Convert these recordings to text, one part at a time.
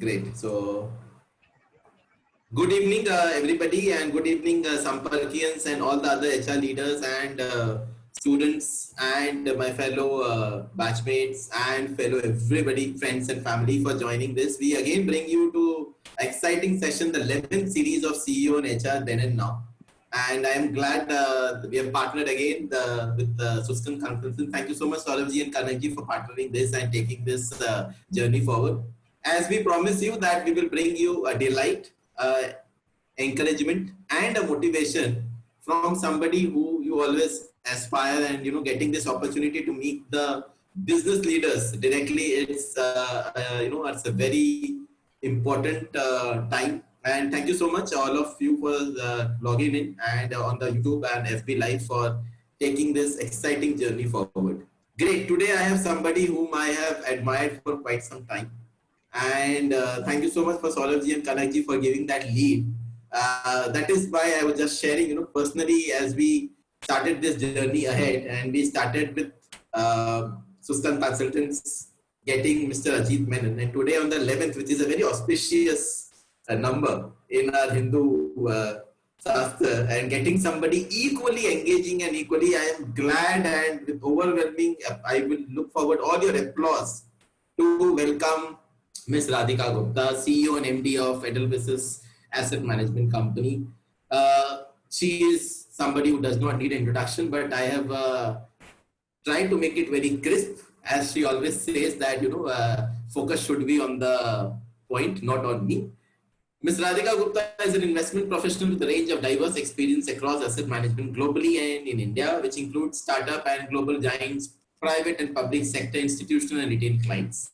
Great. So, good evening, everybody, and good evening, Samparkians and all the other HR leaders and students and my fellow batchmates and fellow everybody, friends and family for joining this. We again bring you to exciting session, the 11th series of CEO and HR Then and Now. And I am glad we have partnered again with Suskan Conferences. Thank you so much, Saurabhji and Kanakji, for partnering this and taking this journey forward. As we promise you that we will bring you a delight, encouragement, and a motivation from somebody who you always aspire, and getting this opportunity to meet the business leaders directly. It's a very important time. And thank you so much, all of you, for logging in and on the YouTube and FB Live for taking this exciting journey forward. Great. Today I have somebody whom I have admired for quite some time. And thank you so much for Saurabhji and Kanakji for giving that lead. That is why I was just sharing, personally, as we started this journey ahead, and we started with Suskan Consultants getting Mr. Ajit Menon. And today on the 11th, which is a very auspicious number in our Hindu Shastra, and getting somebody equally engaging and equally, I am glad, and with overwhelming, I will look forward all your applause to welcome Ms. Radhika Gupta, CEO and MD of Edelweise Asset Management Company. She is somebody who does not need introduction, but I have tried to make it very crisp, as she always says that focus should be on the point, not on me. Ms. Radhika Gupta is an investment professional with a range of diverse experience across asset management globally and in India, which includes startup and global giants, private and public sector, institutional and retail clients.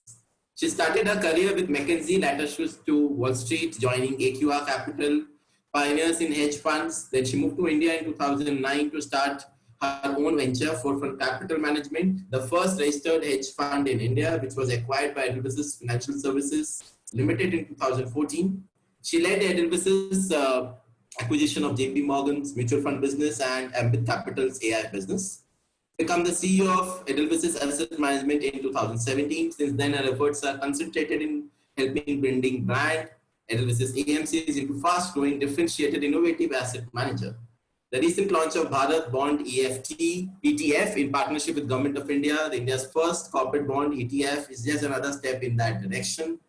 She started her career with McKinsey, later switched to Wall Street, joining AQR Capital, pioneers in hedge funds. Then she moved to India in 2009 to start her own venture, Forefront Capital Management, the first registered hedge fund in India, which was acquired by Edelweise Financial Services Limited in 2014. She led Edelweise's acquisition of JP Morgan's mutual fund business and Ambit Capital's AI business. Become the CEO of Edelweise's Asset Management in 2017. Since then, her efforts are concentrated in helping building brand Edelweise's AMCs into fast-growing, differentiated, innovative asset manager. The recent launch of Bharat Bond ETF in partnership with Government of India, India's first corporate bond ETF, is just another step in that direction.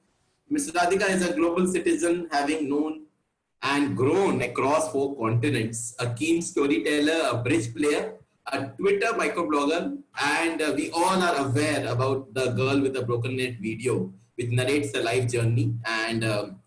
Ms. Radhika is a global citizen, having known and grown across 4 continents, a keen storyteller, a bridge player, a Twitter microblogger, and we all are aware about the girl with the broken net video, which narrates the life journey and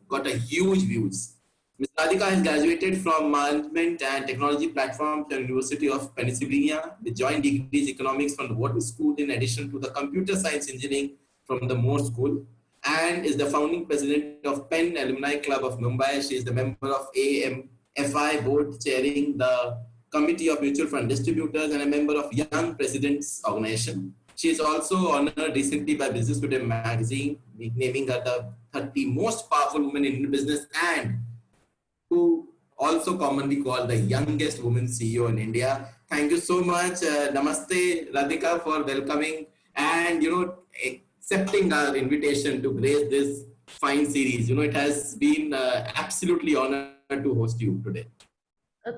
got a huge views. Ms. Radhika has graduated from Management and Technology Platform from University of Pennsylvania with joint degrees economics from the Wharton School, in addition to the computer science engineering from the Moore School, and is the founding president of Penn Alumni Club of Mumbai. She is the member of AMFI board, chairing the Committee of Mutual Fund Distributors, and a member of Young Presidents Organization. She is also honored recently by Business Today magazine, naming her the 30 most powerful women in business, and who also commonly called the youngest woman CEO in India. Thank you so much. Namaste, Radhika, for welcoming and accepting our invitation to grace this fine series. It has been absolutely honored to host you today.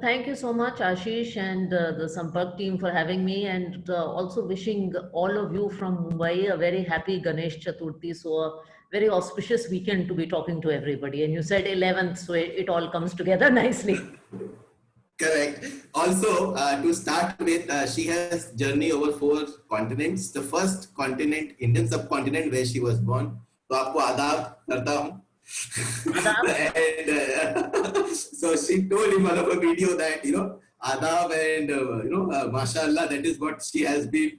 Thank you so much, Ashish, and the Sampark team for having me, and also wishing all of you from Mumbai a very happy Ganesh Chaturthi. So a very auspicious weekend to be talking to everybody. And you said 11th, so it all comes together nicely. Correct. Also, to start with, she has journey over 4 continents. The first continent, Indian subcontinent, where she was born. So, आपको आदाब करता हूँ. And so she told in one of her video that adab and mashallah, that is what she has been.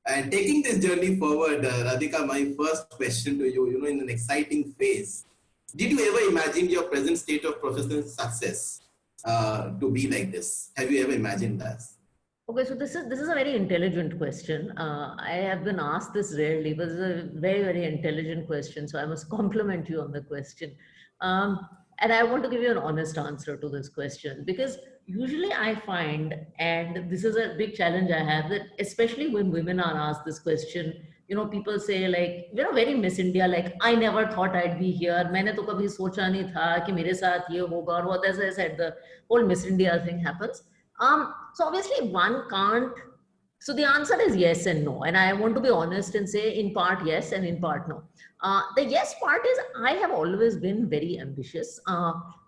And taking this journey forward, Radhika, my first question to you, in an exciting phase, did you ever imagine your present state of professional success to be like this? Have you ever imagined that? Okay, so this is a very intelligent question. I have been asked this rarely, but it's a very, very intelligent question. So I must compliment you on the question. And I want to give you an honest answer to this question, because usually I find, and this is a big challenge I have, that especially when women are asked this question, people say like, very Miss India, like, I never thought I'd be here. मैंने तो कभी सोचा नहीं था कि मेरे साथ ये होगा, और what, as I said, the whole Miss India thing happens. So obviously one can't. So the answer is yes and no. And I want to be honest and say in part yes and in part no. The yes part is I have always been very ambitious.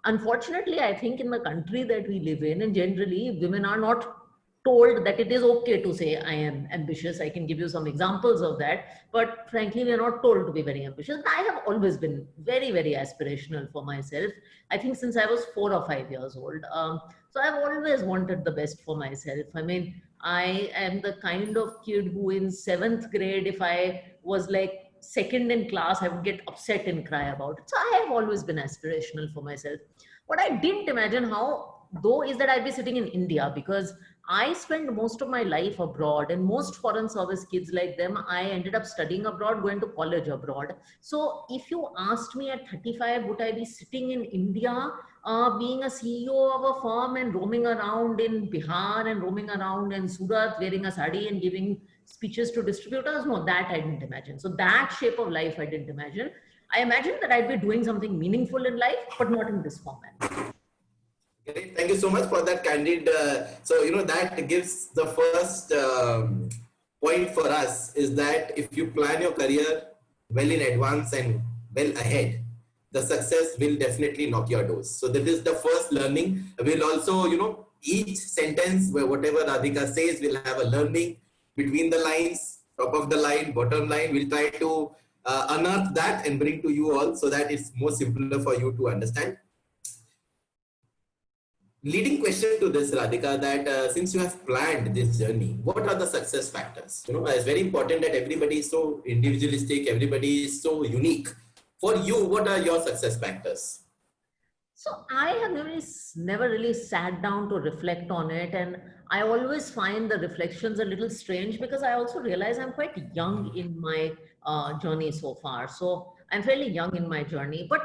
Unfortunately, I think in the country that we live in, and generally women are not told that it is okay to say I am ambitious. I can give you some examples of that, but frankly we are not told to be very ambitious. I have always been very, very aspirational for myself. I think since I was 4 or 5 years old. So I've always wanted the best for myself. I mean, I am the kind of kid who in 7th grade, if I was like second in class, I would get upset and cry about it. So I have always been aspirational for myself. What I didn't imagine how though is that I'd be sitting in India, because I spent most of my life abroad, and most foreign service kids like them, I ended up studying abroad, going to college abroad. So if you asked me at 35, would I be sitting in India, being a CEO of a firm and roaming around in Bihar and roaming around in Surat wearing a sari and giving speeches to distributors? No, that I didn't imagine. So that shape of life I didn't imagine. I imagined that I'd be doing something meaningful in life, but not in this format. Great. Thank you so much for that candid. That gives the first point for us is that if you plan your career well in advance and well ahead, the success will definitely knock your doors. So that is the first learning. We'll also, each sentence where whatever Radhika says will have a learning between the lines, top of the line, bottom line. We'll try to unearth that and bring to you all so that it's more simpler for you to understand. Leading question to this, Radhika, that since you have planned this journey, what are the success factors? It's very important that everybody is so individualistic, everybody is so unique. For you, what are your success factors? So I have never really sat down to reflect on it, and I always find the reflections a little strange because I also realize I'm quite young in my journey so far. So I'm fairly young in my journey, but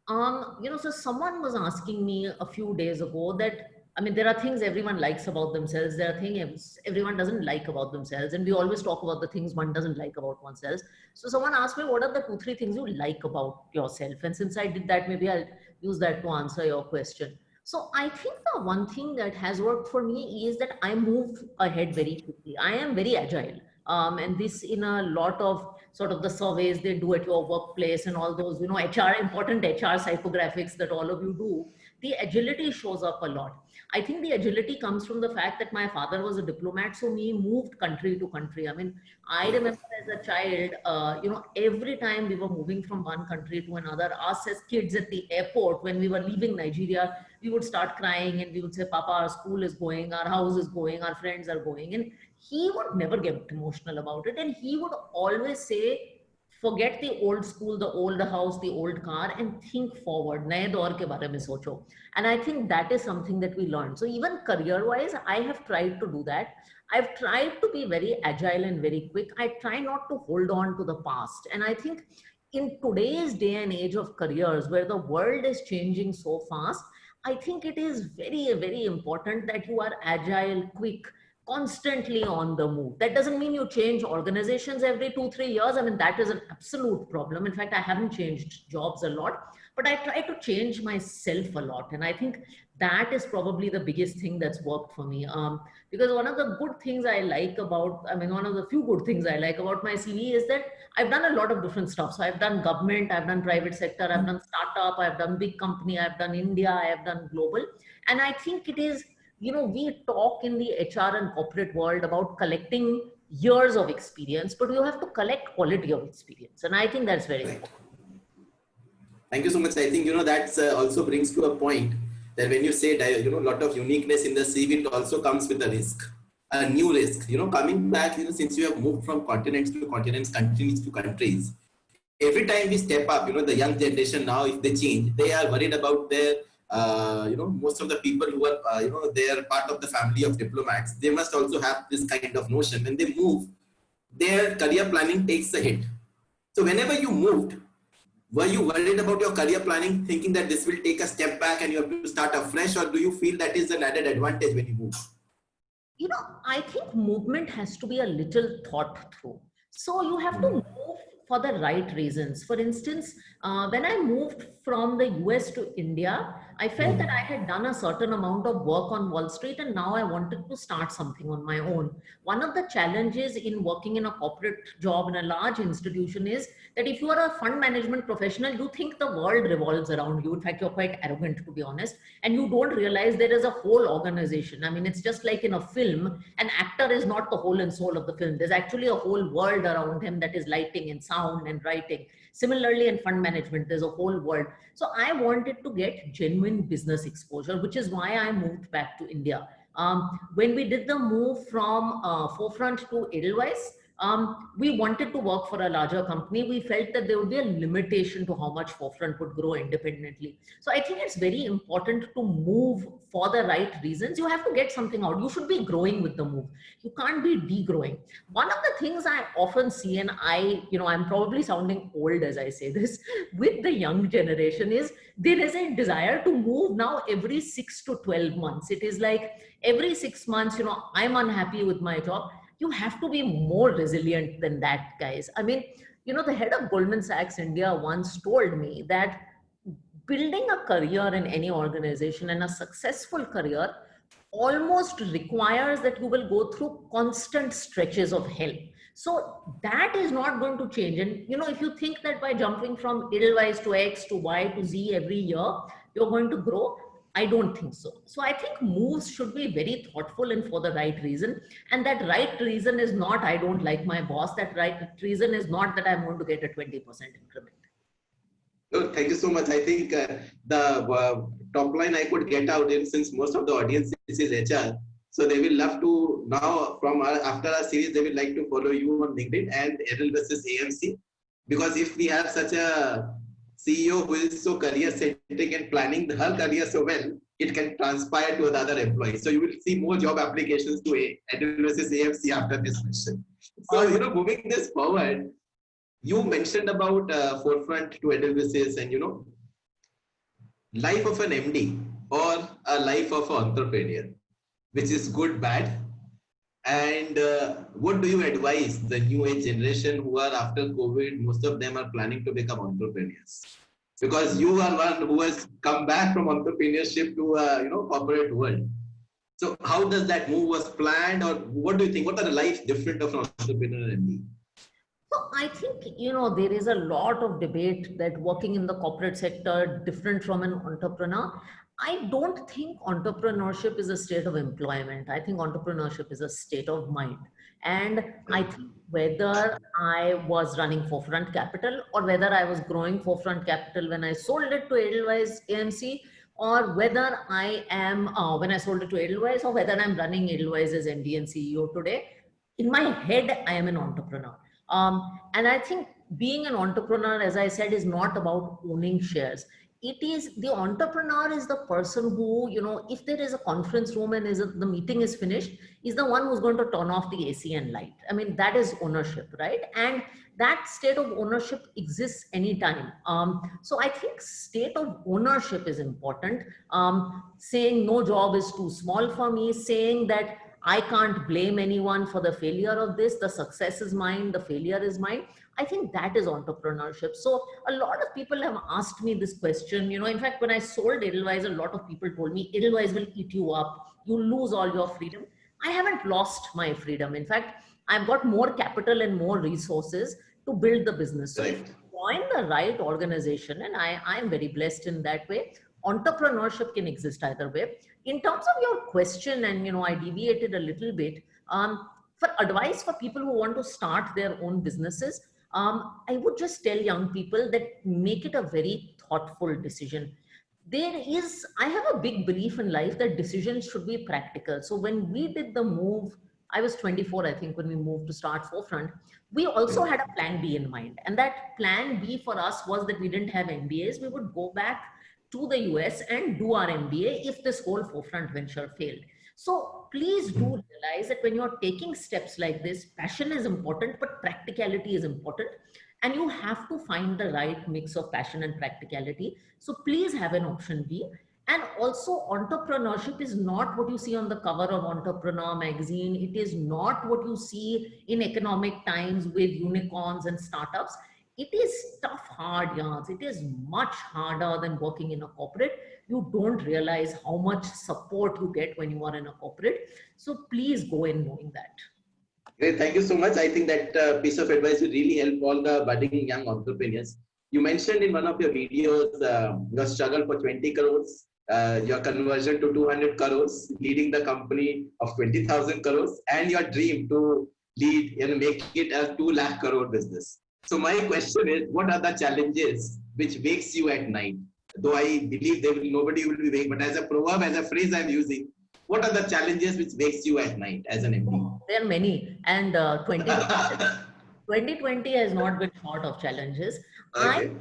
so someone was asking me a few days ago that, I mean, there are things everyone likes about themselves. There are things everyone doesn't like about themselves. And we always talk about the things one doesn't like about oneself. So someone asked me, what are the 2, 3 things you like about yourself? And since I did that, maybe I'll use that to answer your question. So I think the one thing that has worked for me is that I move ahead very quickly. I am very agile. And this in a lot of sort of the surveys they do at your workplace and all those, important HR psychographics that all of you do, the agility shows up a lot. I think the agility comes from the fact that my father was a diplomat, so we moved country to country. I mean, I remember as a child, every time we were moving from one country to another, us as kids at the airport, when we were leaving Nigeria, we would start crying and we would say, Papa, our school is going, our house is going, our friends are going. And he would never get emotional about it. And he would always say, forget the old school, the old house, the old car, and think forward. Naye daur ke bare mein socho. And I think that is something that we learned. So even career-wise, I have tried to do that. I've tried to be very agile and very quick. I try not to hold on to the past. And I think in today's day and age of careers, where the world is changing so fast, I think it is very, very important that you are agile, quick, constantly on the move. That doesn't mean you change organizations every 2, 3 years. I mean, that is an absolute problem. In fact, I haven't changed jobs a lot, but I try to change myself a lot. And I think that is probably the biggest thing that's worked for me. Because one of the good things I like about, one of the few good things I like about my CV is that I've done a lot of different stuff. So I've done government, I've done private sector, I've done startup, I've done big company, I've done India, I've done global. And I think it is, we talk in the HR and corporate world about collecting years of experience, but you have to collect quality of experience. And I think that's very important. Thank you so much. I think, that also brings to a point that when you say, a lot of uniqueness in the CV, it also comes with a risk, a new risk, coming back, since you have moved from continents to continents, countries to countries, every time we step up, the young generation now, if they change, they are worried about their, most of the people who are, they are part of the family of diplomats. They must also have this kind of notion. When they move, their career planning takes a hit. So whenever you moved, were you worried about your career planning, thinking that this will take a step back and you have to start afresh, or do you feel that is an added advantage when you move? I think movement has to be a little thought through. So you have to move for the right reasons. For instance, when I moved from the US to India, I felt that I had done a certain amount of work on Wall Street and now I wanted to start something on my own. One of the challenges in working in a corporate job in a large institution is that if you are a fund management professional, you think the world revolves around you. In fact, you're quite arrogant, to be honest, and you don't realize there is a whole organization. I mean, it's just like in a film, an actor is not the whole and soul of the film. There's actually a whole world around him that is lighting and sound and writing. Similarly, in fund management, there's a whole world. So I wanted to get genuine business exposure, which is why I moved back to India. When we did the move from Forefront to Edelweise, we wanted to work for a larger company. We felt that there would be a limitation to how much Forefront would grow independently. So I think it's very important to move for the right reasons. You have to get something out. You should be growing with the move. You can't be degrowing. One of the things I often see, and I'm probably sounding old as I say this, with the young generation is there is a desire to move now every 6 to 12 months. It is like every 6 months, I'm unhappy with my job. You have to be more resilient than that, guys. I mean, the head of Goldman Sachs India once told me that building a career in any organization and a successful career almost requires that you will go through constant stretches of hell. So that is not going to change. And if you think that by jumping from Edelweiss to X to Y to Z every year, you're going to grow, I don't think so. So I think moves should be very thoughtful and for the right reason. And that right reason is not, I don't like my boss. That right reason is not that I'm going to get a 20% increment. Oh, thank you so much. I think the top line I could get out in, since most of the audience is HR, so they will love to now after our series, they will like to follow you on LinkedIn and Edelweise's AMC, because if we have such a CEO who is so career centric and planning her career so well, it can transpire to the other employees. So you will see more job applications to Edelweise's AMC after this question. So moving this forward, you mentioned about Forefront to Edelweise's and life of an MD or a life of an entrepreneur, which is good, bad. And what do you advise the new age generation who are after COVID? Most of them are planning to become entrepreneurs, because you are one who has come back from entrepreneurship to corporate world. So how does that move was planned, or what do you think? What are the lives different of an entrepreneur and me? So I think, there is a lot of debate that working in the corporate sector different from an entrepreneur. I don't think entrepreneurship is a state of employment. I think entrepreneurship is a state of mind. And I think whether I was running Forefront Capital or whether I was growing Forefront Capital when I sold it to Edelweiss AMC, or whether I am, when I sold it to Edelweiss, or whether I'm running Edelweiss as MD and CEO today, in my head, I am an entrepreneur. And I think being an entrepreneur, as I said, is not about owning shares. It is the entrepreneur is the person who, if there is a conference room and the meeting is finished, is the one who's going to turn off the AC and light. I mean, that is ownership, right? And that state of ownership exists anytime. So I think state of ownership is important. Saying no job is too small for me, saying that I can't blame anyone for the failure of this. The success is mine, the failure is mine. I think that is entrepreneurship. So a lot of people have asked me this question. In fact, when I sold Edelweise, a lot of people told me, Edelweise will eat you up. You lose all your freedom. I haven't lost my freedom. In fact, I've got more capital and more resources to build the business. So if you join the right organization, and I'm very blessed in that way, entrepreneurship can exist either way. In terms of your question, and I deviated a little bit, for advice for people who want to start their own businesses, I would just tell young people that make it a very thoughtful decision. I have a big belief in life that decisions should be practical. So when we did the move, I was 24, I think, when we moved to start Forefront, we also had a plan B in mind. And that plan B for us was that we didn't have MBAs. We would go back to the US and do our MBA if this whole Forefront venture failed. So please do realize that when you're taking steps like this, passion is important, but practicality is important. And you have to find the right mix of passion and practicality. So please have an option B. And also, entrepreneurship is not what you see on the cover of Entrepreneur magazine. It is not what you see in economic times with unicorns and startups. It is tough, hard yards. It is much harder than working in a corporate. You don't realize how much support you get when you are in a corporate. So please go in knowing that. Great, thank you so much. I think that piece of advice will really help all the budding young entrepreneurs. You mentioned in one of your videos your struggle for 20 crores, your conversion to 200 crores, leading the company of 20,000 crores, and your dream to lead and make it a 2 lakh crore business. So my question is, what are the challenges which wakes you at night? Though I believe nobody will be awake, but as a proverb, as a phrase I'm using, what are the challenges which wakes you at night as an MD? There are many, and 2020 has not been short of challenges. Okay.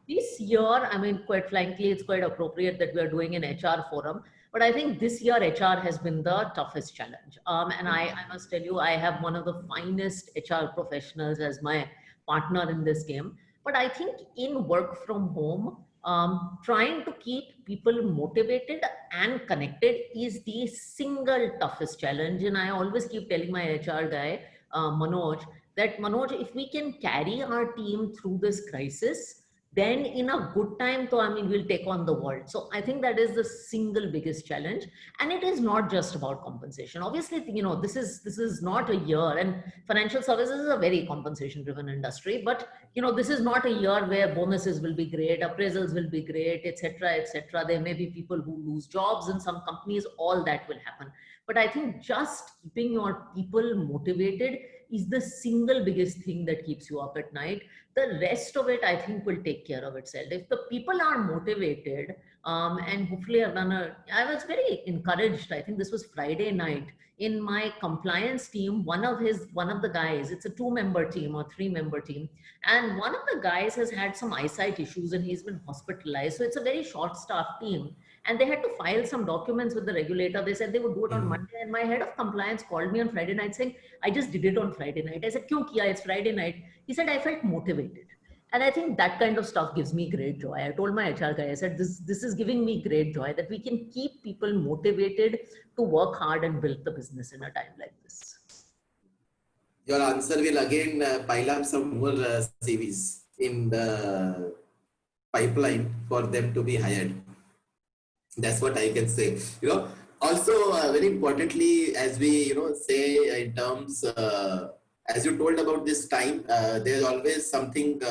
This year, I mean, quite frankly, it's quite appropriate that we are doing an HR forum. But I think this year HR has been the toughest challenge. And I must tell you, I have one of the finest HR professionals as my partner in this game. But I think in work from home, trying to keep people motivated and connected is the single toughest challenge. And I always keep telling my HR guy, Manoj, that Manoj, if we can carry our team through this crisis, then in a good time, so I mean, we'll take on the world. So I think that is the single biggest challenge. And it is not just about compensation. Obviously, you know, this is not a year, and financial services is a very compensation driven industry, but you know, this is not a year where bonuses will be great, appraisals will be great, etc., etc. There may be people who lose jobs in some companies, all that will happen. But I think just keeping your people motivated is the single biggest thing that keeps you up at night. The rest of it, I think, will take care of itself. If the people are motivated, and hopefully I was very encouraged. I think this was Friday night in my compliance team. One of the guys, it's a 2-member team or 3-member team, and one of the guys has had some eyesight issues and he's been hospitalized. So it's a very short staff team. And they had to file some documents with the regulator. They said they would do it on Monday. And my head of compliance called me on Friday night saying, I just did it on Friday night. I said, Kyun kiya? It's Friday night. He said, I felt motivated. And I think that kind of stuff gives me great joy. I told my HR guy, I said, this is giving me great joy that we can keep people motivated to work hard and build the business in a time like this. Your answer will again pile up some more CVs in the pipeline for them to be hired. That's what I can say. You know, also very importantly, as we say in terms, as you told about this time, there's always something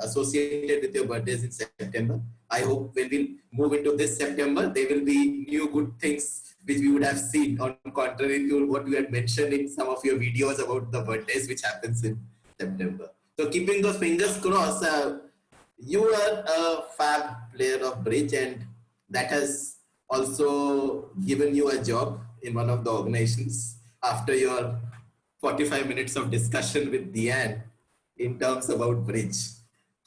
associated with your birthdays in September. I hope when we move into this September, there will be new good things which we would have seen, on contrary to what you had mentioned in some of your videos about the birthdays which happens in September. So keeping those fingers crossed, you are a fab player of bridge, and that has also given you a job in one of the organizations after your 45 minutes of discussion with Deanne in terms about bridge.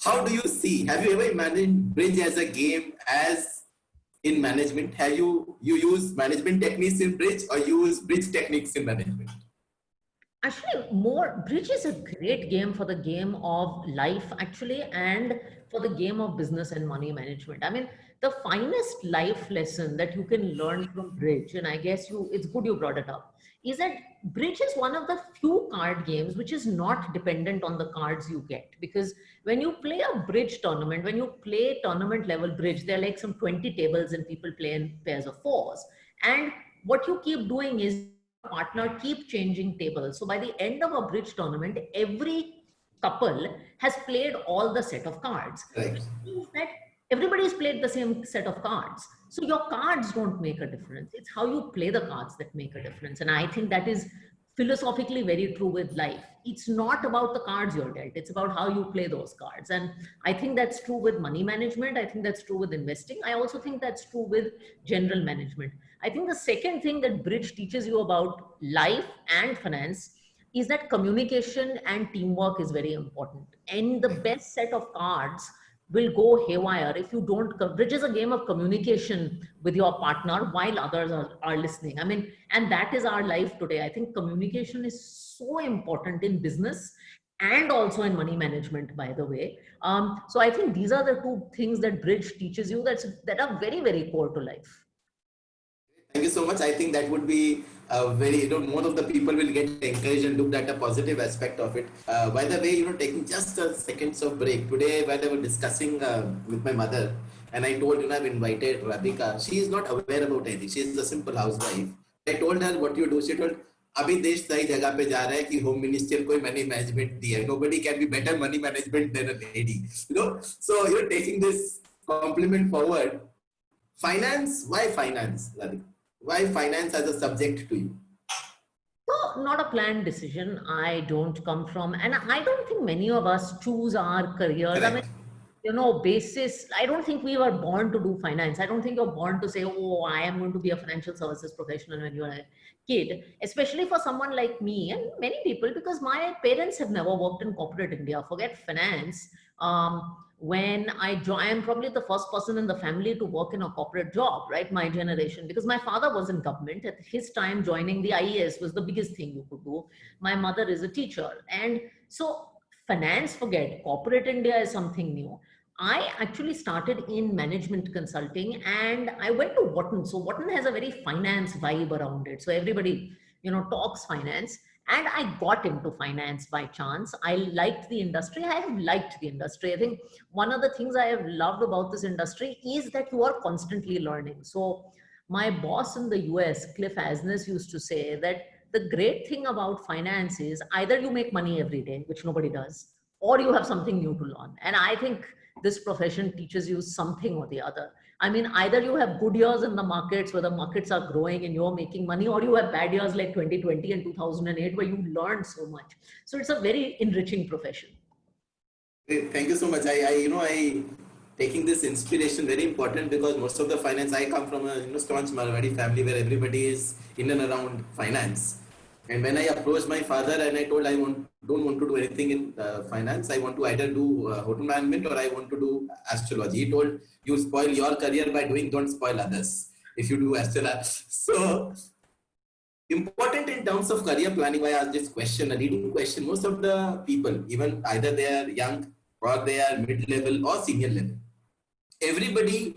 How do you see, have you ever imagined bridge as a game as in management? Have you use management techniques in bridge or use bridge techniques in management? Actually, bridge is a great game for the game of life, actually, and for the game of business and money management. I mean, the finest life lesson that you can learn from bridge, and I guess it's good you brought it up, is that bridge is one of the few card games which is not dependent on the cards you get. Because when you play a bridge tournament, when you play tournament level bridge, there are like some 20 tables and people play in pairs of 4s. And what you keep doing is partner keep changing tables. So by the end of a bridge tournament, every couple has played all the set of cards. Right. Which means that everybody's played the same set of cards. So your cards don't make a difference. It's how you play the cards that make a difference. And I think that is philosophically very true with life. It's not about the cards you're dealt. It's about how you play those cards. And I think that's true with money management. I think that's true with investing. I also think that's true with general management. I think the second thing that bridge teaches you about life and finance is that communication and teamwork is very important. And the best set of cards will go haywire if you don't. Bridge is a game of communication with your partner while others are listening. I mean, and that is our life today. I think communication is so important in business and also in money management, by the way. So I think these are the two things that bridge teaches you that are very, very core to life. Thank you so much. I think that would be very, more of the people will get encouraged and look at a positive aspect of it. By the way, taking just a seconds of break today, while I was discussing with my mother, and I told, I've invited Radhika. She is not aware about anything. She is a simple housewife. I told her what you do. She told, अभी देश सही जगह पे जा रहा है कि home minister कोई मनी मैनेजमेंट दिया है. Nobody can be better money management than a lady. So you're taking this compliment forward. Finance, why finance, Radhika? Why finance as a subject to you? So, not a planned decision. I don't come from, and I don't think many of us choose our careers. I mean, Correct. basis, I don't think we were born to do finance. I don't think you're born to say, oh, I am going to be a financial services professional when you're a kid, especially for someone like me and many people, because my parents have never worked in corporate India. Forget finance. When I joined, I'm probably the first person in the family to work in a corporate job, right? My generation, because my father was in government. At his time, joining the IAS was the biggest thing you could do. My mother is a teacher. And so finance, forget, corporate India is something new. I actually started in management consulting and I went to Wharton. So Wharton has a very finance vibe around it. So everybody, talks finance. And I got into finance by chance. I liked the industry. I have liked the industry. I think one of the things I have loved about this industry is that you are constantly learning. So my boss in the US, Cliff Asness, used to say that the great thing about finance is either you make money every day, which nobody does, or you have something new to learn. And I think this profession teaches you something or the other. I mean, either you have good years in the markets where the markets are growing and you're making money, or you have bad years like 2020 and 2008 where you learn so much. So it's a very enriching profession. Thank you so much. I taking this inspiration very important because most of the finance, I come from a staunch Marwadi family where everybody is in and around finance. And when I approached my father and I told don't want to do anything in finance, I want to either do hotel management or I want to do astrology. He told, you spoil your career by doing, don't spoil others if you do astrology. So important in terms of career planning, why I asked this question, a leading question. Most of the people, even either they are young or they are mid-level or senior level, everybody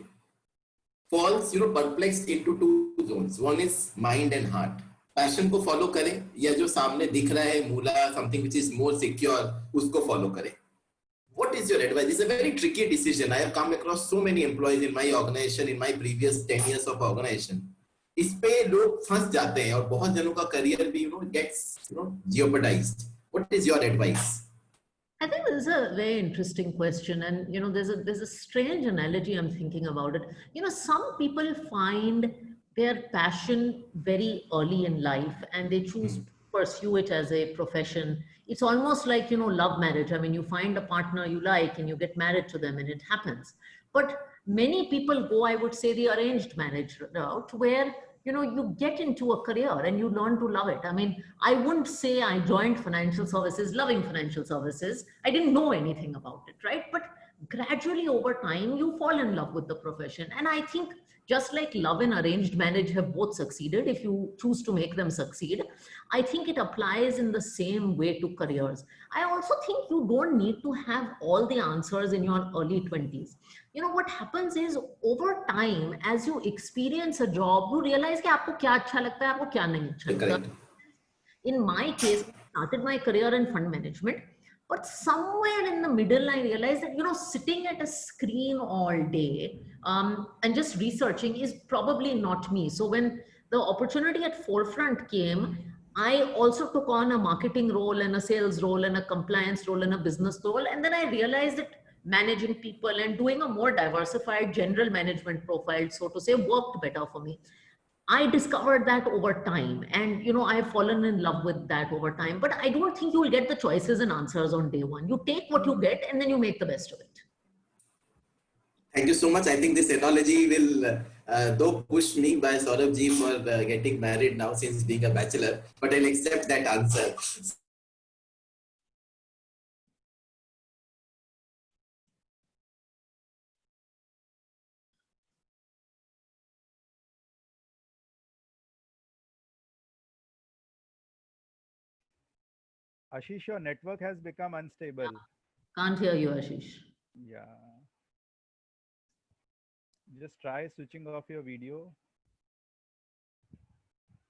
falls, perplexed into two zones. One is mind and heart. Passion को follow करें या जो सामने दिख रहा है मूला something which is more secure उसको फॉलो करें. What is your advice? It's a very tricky decision. I have come across so many employees in my organization, in my previous 10 years of organization. इस पे लोग फंस जाते हैं और बहुत जनों का करियर भी gets jeopardized. What is your advice? I think this is a very interesting question, and there's a strange analogy I'm thinking about it. Some people find their passion very early in life, and they choose to pursue it as a profession. It's almost like love marriage. I mean, you find a partner you like, and you get married to them, and it happens. But many people go, I would say, the arranged marriage route, where you get into a career and you learn to love it. I mean, I wouldn't say I joined financial services loving financial services. I didn't know anything about it, right? But gradually over time, you fall in love with the profession. And I think just like love and arranged marriage have both succeeded, if you choose to make them succeed, I think it applies in the same way to careers. I also think you don't need to have all the answers in your early 20s. What happens is over time, as you experience a job, you realize कि आपको क्या अच्छा लगता है, आपको क्या नहीं अच्छा लगता. Correct. In my case, I started my career in fund management, but somewhere in the middle, I realized that sitting at a screen all day and just researching is probably not me. So when the opportunity at Forefront came, I also took on a marketing role and a sales role and a compliance role and a business role, and then I realized that managing people and doing a more diversified general management profile, so to say, worked better for me. I discovered that over time, and I've fallen in love with that over time. But I don't think you will get the choices and answers on day one. You take what you get and then you make the best of it. Thank you so much. I think this analogy will, though push me by Saurabh ji for getting married now since being a bachelor, but I'll accept that answer. Ashish, your network has become unstable. Can't hear you, Ashish. Yeah. Just try switching off your video.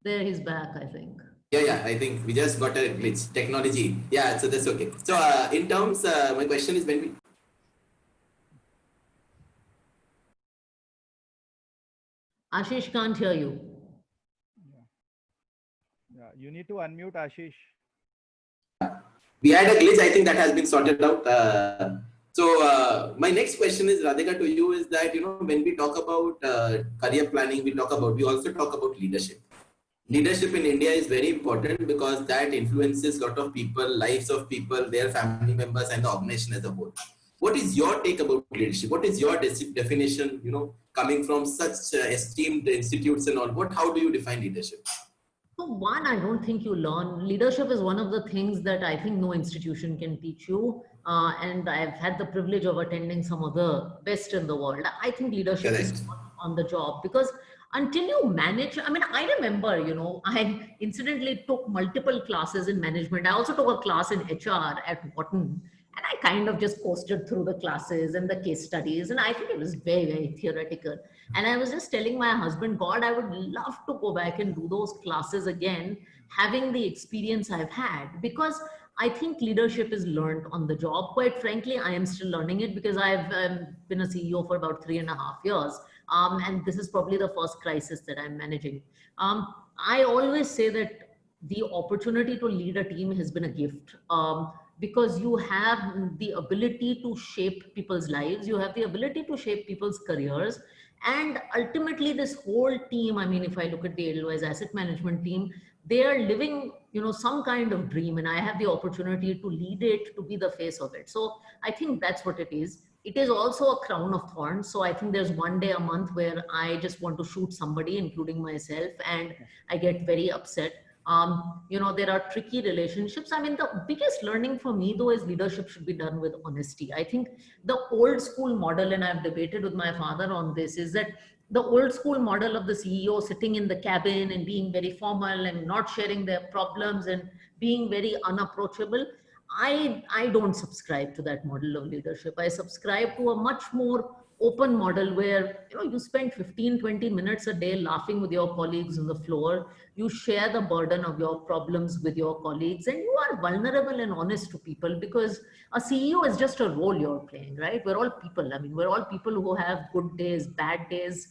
There he's back, I think. Yeah, I think we just got a glitch. Technology. Yeah, so that's okay. So in terms, my question is when we Ashish can't hear you. Yeah, you need to unmute Ashish. we had a glitch. I think that has been sorted out. My next question is, Radhika, to you is that, when we talk about career planning, we also talk about leadership. Leadership in India is very important because that influences a lot of people, lives of people, their family members, and the organization as a whole. What is your take about leadership? What is your definition, coming from such esteemed institutes and all? How do you define leadership? So one, I don't think you learn. Leadership is one of the things that I think no institution can teach you. And I've had the privilege of attending some of the best in the world. I think leadership is Correct. on the job because until you manage, I mean, I remember, I incidentally took multiple classes in management. I also took a class in HR at Wharton. And I kind of just coasted through the classes and the case studies. And I think it was very, very theoretical. And I was just telling my husband, God, I would love to go back and do those classes again, having the experience I've had, because I think leadership is learned on the job. Quite frankly, I am still learning it because I've been a CEO for about 3.5 years. And this is probably the first crisis that I'm managing. I always say that the opportunity to lead a team has been a gift. Because you have the ability to shape people's lives, you have the ability to shape people's careers, and ultimately this whole team, I mean, if I look at the Edelweise asset management team, they are living, some kind of dream, and I have the opportunity to lead it, to be the face of it. So I think that's what it is. It is also a crown of thorns. So I think there's one day a month where I just want to shoot somebody, including myself, and I get very upset. There are tricky relationships. I mean, the biggest learning for me, though, is leadership should be done with honesty. I think the old school model, and I've debated with my father on this, is that the old school model of the CEO sitting in the cabin and being very formal and not sharing their problems and being very unapproachable. I don't subscribe to that model of leadership. I subscribe to a much more open model where you spend 15-20 minutes a day laughing with your colleagues on the floor. You share the burden of your problems with your colleagues, and you are vulnerable and honest to people, because a CEO is just a role you're playing, right? We're all people. I mean, we're all people who have good days, bad days,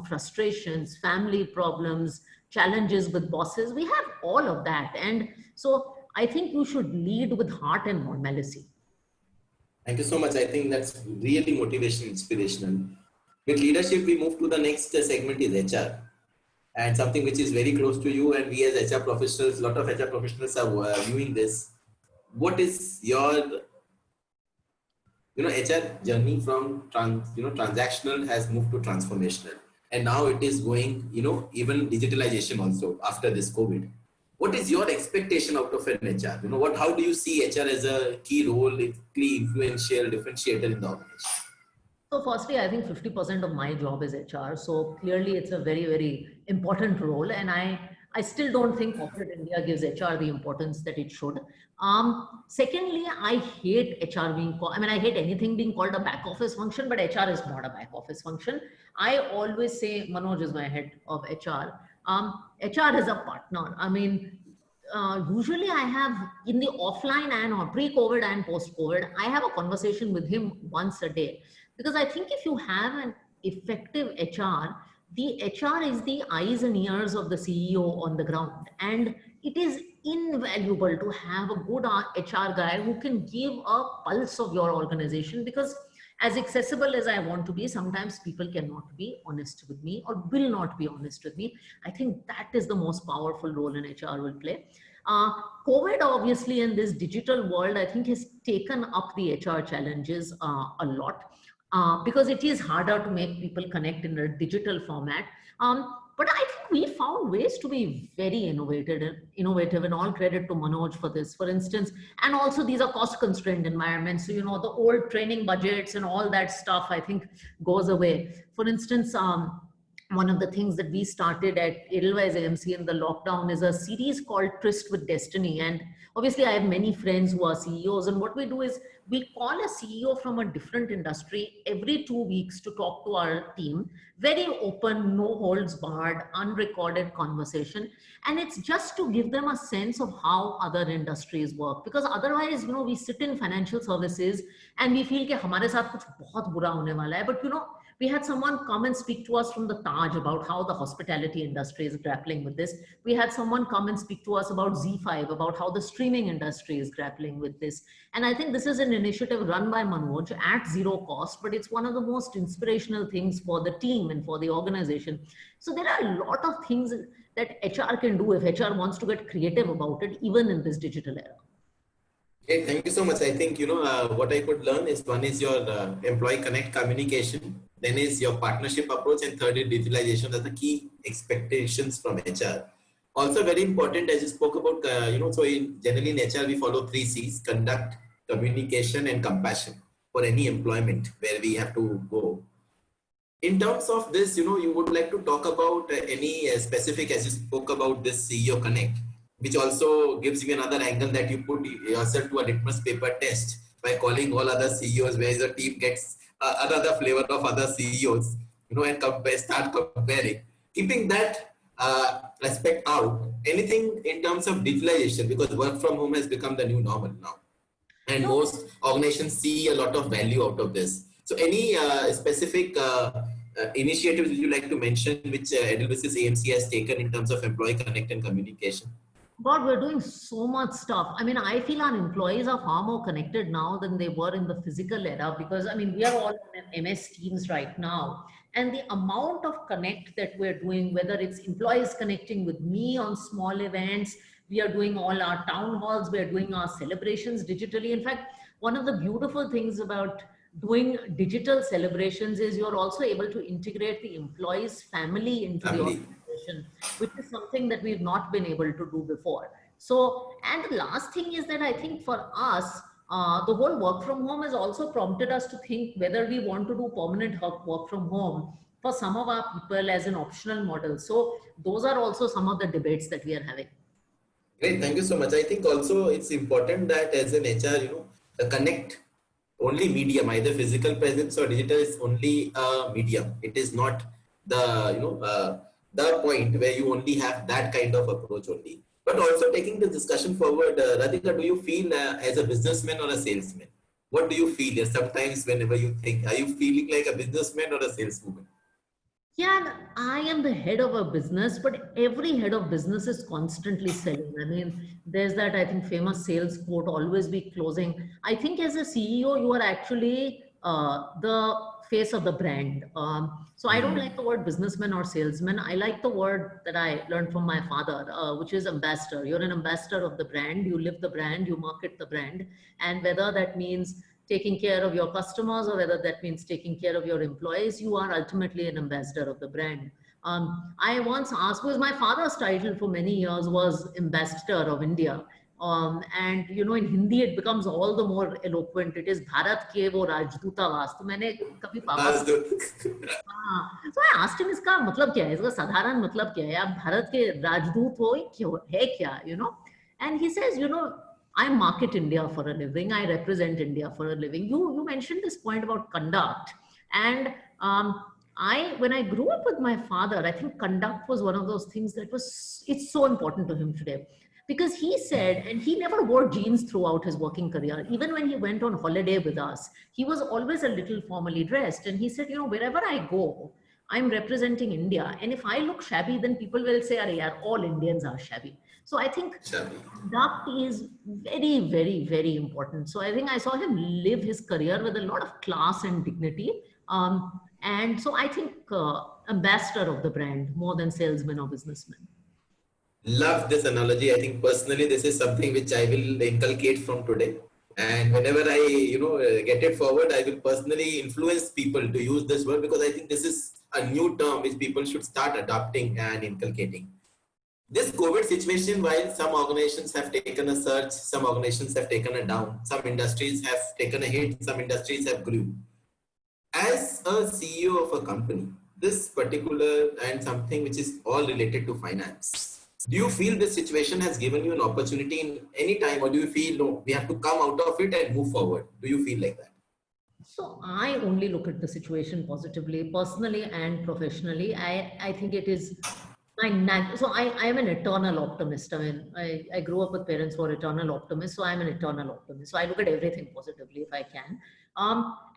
frustrations, family problems, challenges with bosses. We have all of that. And so I think you should lead with heart and normalcy. Thank you so much. I think that's really motivational, inspirational. With leadership, we move to the next segment is HR, and something which is very close to you. And we as HR professionals, a lot of HR professionals are viewing this. What is your, HR journey from transactional has moved to transformational, and now it is going, even digitalization also after this COVID. What is your expectation out of an HR? How do you see HR as a key role, key influential differentiator in the organization? So firstly, I think 50% of my job is HR. So clearly it's a very, very important role. And I still don't think corporate India gives HR the importance that it should. Secondly, I hate HR being called, I mean, I hate anything being called a back office function, but HR is not a back office function. I always say, Manoj is my head of HR. HR is a partner. I mean, usually I have in the offline and pre-COVID and post-COVID, I have a conversation with him once a day. Because I think if you have an effective HR, the HR is the eyes and ears of the CEO on the ground. And it is invaluable to have a good HR guy who can give a pulse of your organization, because as accessible as I want to be, sometimes people cannot be honest with me or will not be honest with me. I think that is the most powerful role an HR will play. COVID, obviously, in this digital world, I think has taken up the HR challenges a lot. Because it is harder to make people connect in a digital format. But I think we found ways to be very innovative, and all credit to Manoj for this, for instance. And also these are cost constrained environments. So, the old training budgets and all that stuff, I think, goes away. For instance, one of the things that we started at Edelweise AMC in the lockdown is a series called Tryst with Destiny. And obviously, I have many friends who are CEOs. And what we do is we call a CEO from a different industry every 2 weeks to talk to our team. Very open, no holds barred, unrecorded conversation. And it's just to give them a sense of how other industries work. Because otherwise, you know, we sit in financial services and we feel कि हमारे साथ कुछ बहुत बुरा होने वाला है. But you know, we had someone come and speak to us from the Taj about how the hospitality industry is grappling with this. We had someone come and speak to us about Z5, about how the streaming industry is grappling with this. And I think this is an initiative run by Manoj at zero cost, but it's one of the most inspirational things for the team and for the organization. So there are a lot of things that HR can do if HR wants to get creative about it, even in this digital era. Okay, thank you so much. I think, what I could learn is one is your employee connect communication, then is your partnership approach, and third is digitalization as the key expectations from HR. Also very important, as you spoke about, so generally in HR, we follow 3 C's: conduct, communication, and compassion for any employment where we have to go. In terms of this, you would like to talk about any specific, as you spoke about this CEO Connect, which also gives you another angle that you put yourself to a litmus paper test by calling all other CEOs, where your team gets another flavor of other CEOs, and start comparing. Keeping that aspect out, anything in terms of digitalization, because work from home has become the new normal now. And most organizations see a lot of value out of this. So any specific initiatives would you like to mention which Edelweise AMC has taken in terms of employee connect and communication? God, we're doing so much stuff. I mean, I feel our employees are far more connected now than they were in the physical era, because I mean, we are all in MS Teams right now. And the amount of connect that we're doing, whether it's employees connecting with me on small events, we are doing all our town halls, we are doing our celebrations digitally. In fact, one of the beautiful things about doing digital celebrations is you're also able to integrate the employee's family into the organization, which is something that we've not been able to do before. So, and the last thing is that I think for us, the whole work from home has also prompted us to think whether we want to do permanent work from home for some of our people as an optional model. So those are also some of the debates that we are having. Great, thank you so much. I think also it's important that as an HR, the connect only medium, either physical presence or digital, is only a medium. It is not the the point where you only have that kind of approach only. But also taking the discussion forward, Radhika, do you feel as a businessman or a salesman? What do you feel sometimes whenever you think? Are you feeling like a businessman or a saleswoman? Yeah, I am the head of a business, but every head of business is constantly selling. I mean, there's that, I think, famous sales quote, always be closing. I think as a CEO, you are actually the face of the brand. So I don't like the word businessman or salesman. I like the word that I learned from my father, which is ambassador. You're an ambassador of the brand. You live the brand, you market the brand. And whether that means taking care of your customers or whether that means taking care of your employees, you are ultimately an ambassador of the brand. I once asked, because my father's title for many years was Ambassador of India. And in Hindi it becomes all the more eloquent. It is Bharat ke wo Rajduta vas. तो मैंने कभी पापा so I asked him, इसका मतलब क्या है? इसका साधारण मतलब क्या है? आप भारत के राजदूत हो क्यों है क्या? And he says, I market India for a living. I represent India for a living. You mentioned this point about conduct. And when I grew up with my father, I think conduct was one of those things that it's so important to him today. Because he said, and he never wore jeans throughout his working career. Even when he went on holiday with us, he was always a little formally dressed. And he said, wherever I go, I'm representing India. And if I look shabby, then people will say, "Arey yaar, all Indians are shabby." So I think conduct is very, very, very important. So I think I saw him live his career with a lot of class and dignity. And so I think ambassador of the brand more than salesman or businessman. Love this analogy. I think personally, this is something which I will inculcate from today. And whenever I, get it forward, I will personally influence people to use this word, because I think this is a new term which people should start adopting and inculcating. This COVID situation, while some organizations have taken a surge, some organizations have taken a down, some industries have taken a hit, some industries have grew. As a CEO of a company, this particular and something which is all related to finance. Do you feel this situation has given you an opportunity in any time, or do you feel no, we have to come out of it and move forward? Do you feel like that? So I only look at the situation positively, personally and professionally. I think it is I am an eternal optimist. I mean, I grew up with parents who are eternal optimists, so I'm an eternal optimist. So I look at everything positively if I can.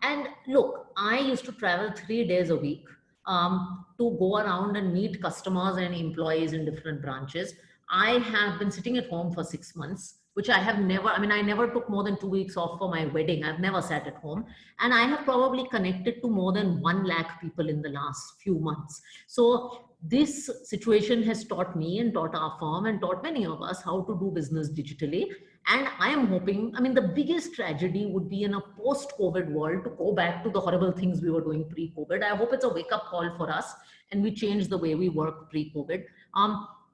And look, I used to travel 3 days a week to go around and meet customers and employees in different branches. I have been sitting at home for 6 months, which I have never, I mean, I never took more than 2 weeks off for my wedding. I've never sat at home. And I have probably connected to more than 1 lakh people in the last few months. So this situation has taught me and taught our firm and taught many of us how to do business digitally. And I am hoping, I mean, the biggest tragedy would be in a post COVID world to go back to the horrible things we were doing pre COVID. I hope it's a wake up call for us and we change the way we work pre COVID.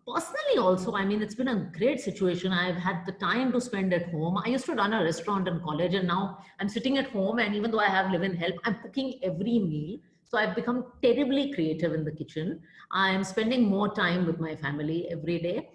Personally, also, I mean, it's been a great situation. I've had the time to spend at home. I used to run a restaurant in college, and now I'm sitting at home. And even though I have live in help, I'm cooking every meal. So I've become terribly creative in the kitchen. I'm spending more time with my family every day.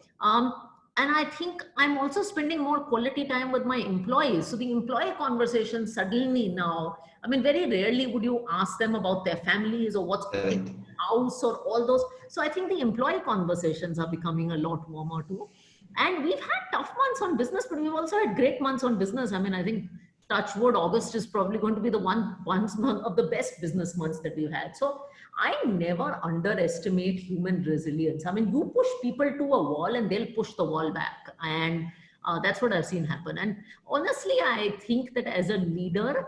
And I think I'm also spending more quality time with my employees. So the employee conversation suddenly now, I mean, very rarely would you ask them about their families or what's cooking Right. in the house or all those. So I think the employee conversations are becoming a lot warmer too. And we've had tough months on business, but we've also had great months on business. I mean, I think touch wood, August is probably going to be the one month of the best business months that we've had. So I never underestimate human resilience. I mean, you push people to a wall and they'll push the wall back. And that's what I've seen happen. And honestly, I think that as a leader,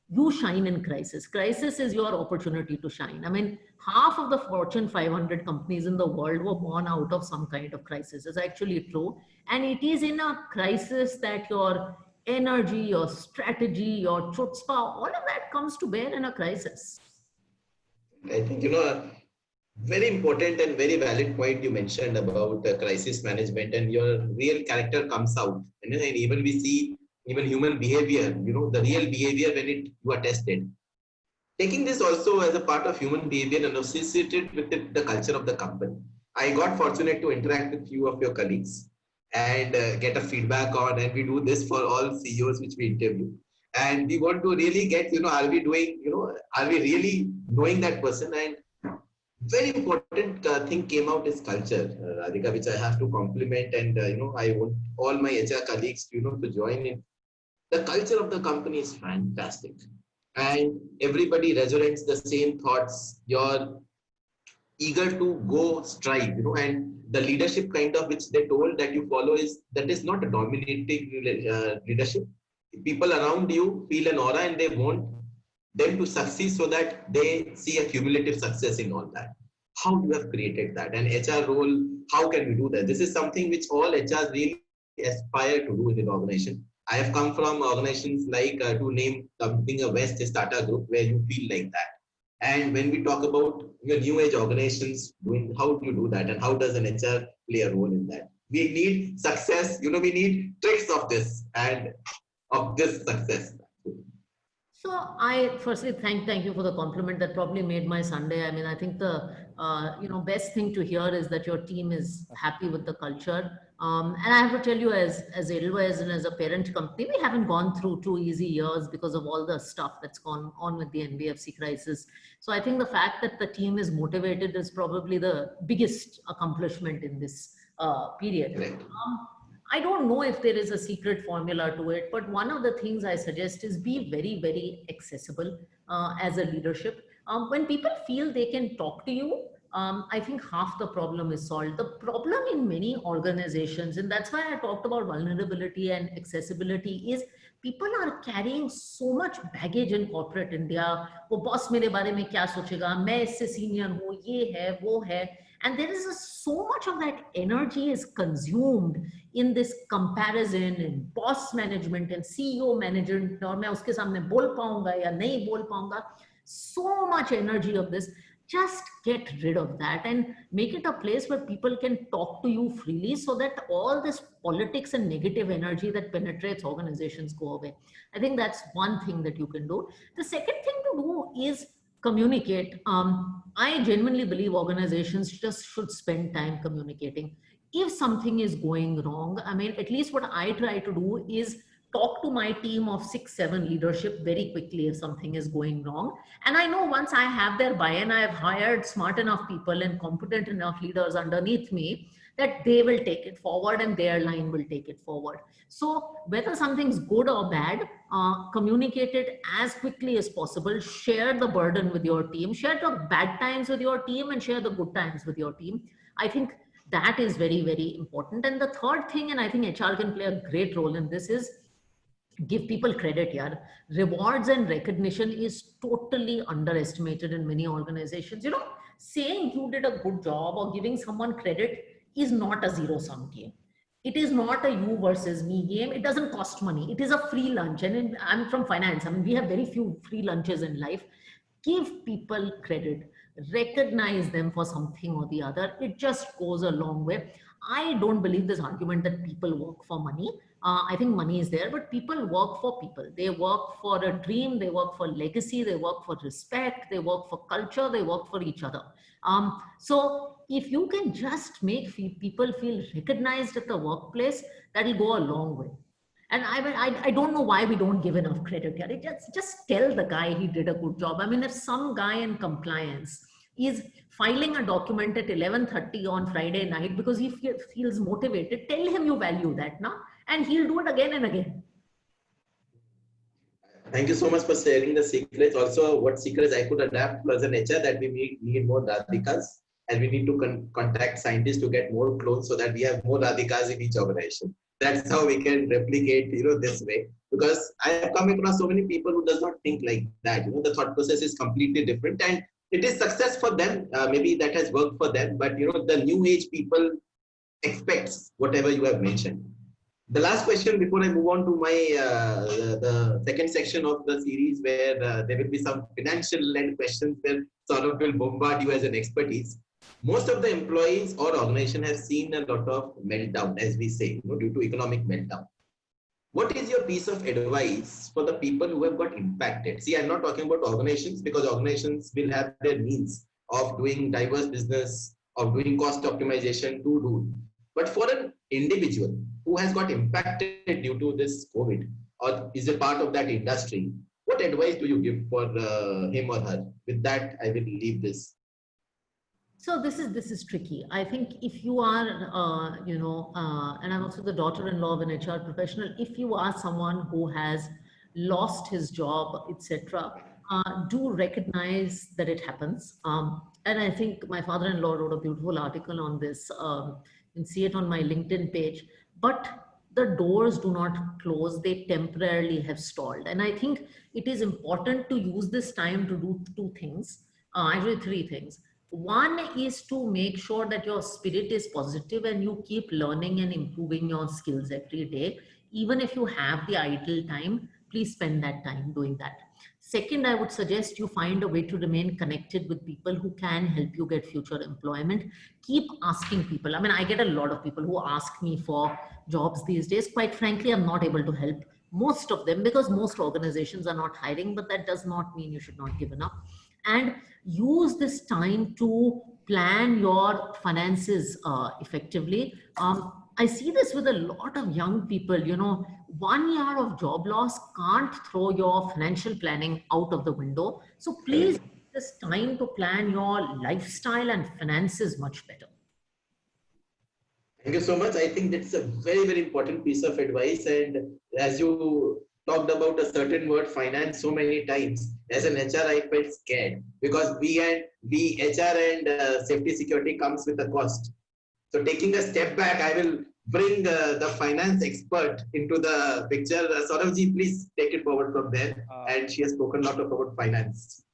you shine in crisis. Crisis is your opportunity to shine. I mean, half of the Fortune 500 companies in the world were born out of some kind of crisis. It's actually true. And it is in a crisis that your energy, your strategy, your chutzpah, all of that comes to bear in a crisis. I think, a very important and very valid point you mentioned about crisis management, and your real character comes out. And even we see even human behavior, the real behavior when you are tested. Taking this also as a part of human behavior and associated with the culture of the company. I got fortunate to interact with few of your colleagues and get a feedback on, and we do this for all CEOs which we interview. And we want to really get, are we doing, are we really knowing that person? And very important thing came out is culture, Radhika, which I have to compliment. And, I want all my HR colleagues, to join in. The culture of the company is fantastic. And everybody resonates the same thoughts. You're eager to go strive, and the leadership kind of which they told that you follow is not a dominating leadership. People around you feel an aura and they want them to succeed so that they see a cumulative success in all that. How you have created that? And HR role, how can we do that? This is something which all HRs really aspire to do in an organization. I have come from organizations like, to name something, a West is Tata Group, where you feel like that. And when we talk about your new age organizations, how do you do that? And how does an HR play a role in that? We need success, we need tricks of this and of this success. So I firstly thank you for the compliment. That probably made my Sunday. I mean, I think the best thing to hear is that your team is happy with the culture. And I have to tell you, as Edelweise and as a parent company, we haven't gone through 2 easy years because of all the stuff that's gone on with the NBFC crisis. So I think the fact that the team is motivated is probably the biggest accomplishment in this period. Right. I don't know if there is a secret formula to it, but one of the things I suggest is be very, very accessible as a leadership. When people feel they can talk to you, I think half the problem is solved. The problem in many organizations, and that's why I talked about vulnerability and accessibility, is people are carrying so much baggage in corporate India. वो boss मेरे बारे में क्या सोचेगा? मैं इससे senior हूँ, ये है, वो है. And there is so much of that energy is consumed in this comparison and boss management and CEO management. और मैं उसके सामने बोल पाऊंगा या नहीं बोल पाऊंगा. So much energy of this. Just get rid of that and make it a place where people can talk to you freely so that all this politics and negative energy that penetrates organizations go away. I think that's one thing that you can do. The second thing to do is communicate. I genuinely believe organizations just should spend time communicating. If something is going wrong, I mean, at least what I try to do is talk to my team of 6, 7 leadership very quickly if something is going wrong. And I know once I have their buy-in, I have hired smart enough people and competent enough leaders underneath me that they will take it forward and their line will take it forward. So whether something's good or bad, communicate it as quickly as possible. Share the burden with your team. Share the bad times with your team and share the good times with your team. I think that is very, very important. And the third thing, and I think HR can play a great role in this, is give people credit. Yeah, rewards and recognition is totally underestimated in many organizations. Saying you did a good job or giving someone credit is not a zero sum game. It is not a you versus me game. It doesn't cost money. It is a free lunch. And I'm from finance. I mean, we have very few free lunches in life. Give people credit, recognize them for something or the other. It just goes a long way. I don't believe this argument that people work for money. I think money is there, but people work for people. They work for a dream, they work for legacy, they work for respect, they work for culture, they work for each other. So if you can just make people feel recognized at the workplace, that'll go a long way. And I don't know why we don't give enough credit here. Just tell the guy he did a good job. I mean, if some guy in compliance is filing a document at 11:30 on Friday night because he feels motivated, tell him you value that now, and he'll do it again and again. Thank you so much for sharing the secrets. Also, what secrets I could adapt as an HR, that we need more Radhikas, and we need to contact scientists to get more clones so that we have more Radhikas in each organization. That's how we can replicate, this way. Because I have come across so many people who does not think like that. The thought process is completely different, and it is success for them. Maybe that has worked for them, but the new age people expects whatever you have mentioned. The last question before I move on to my the second section of the series, where there will be some financial-led questions where Saurabh will bombard you as an expertise. Most of the employees or organization have seen a lot of meltdown, as we say, due to economic meltdown. What is your piece of advice for the people who have got impacted? See, I'm not talking about organizations, because organizations will have their means of doing diverse business, of doing cost optimization to do. But for an individual who has got impacted due to this COVID, or is a part of that industry, what advice do you give for him or her? With that, I will leave this. So this is tricky. I think if you are, and I'm also the daughter-in-law of an HR professional. If you are someone who has lost his job, etc., do recognize that it happens. And I think my father-in-law wrote a beautiful article on this. You can see it on my LinkedIn page. But the doors do not close; they temporarily have stalled. And I think it is important to use this time to do two things. Actually, three things. One is to make sure that your spirit is positive and you keep learning and improving your skills every day. Even if you have the idle time, please spend that time doing that. Second, I would suggest you find a way to remain connected with people who can help you get future employment. Keep asking people. I mean, I get a lot of people who ask me for jobs these days. Quite frankly, I'm not able to help most of them because most organizations are not hiring, but that does not mean you should not give up. And use this time to plan your finances effectively. I see this with a lot of young people. 1 year of job loss can't throw your financial planning out of the window. So please use this time to plan your lifestyle and finances much better. Thank you so much. I think that's a very, very important piece of advice. And as you talked about a certain word, finance, so many times, as an HR, I felt scared because HR and safety security comes with a cost. So taking a step back, I will bring the finance expert into the picture. Saurabhji, please take it forward from there. And she has spoken a lot about finance.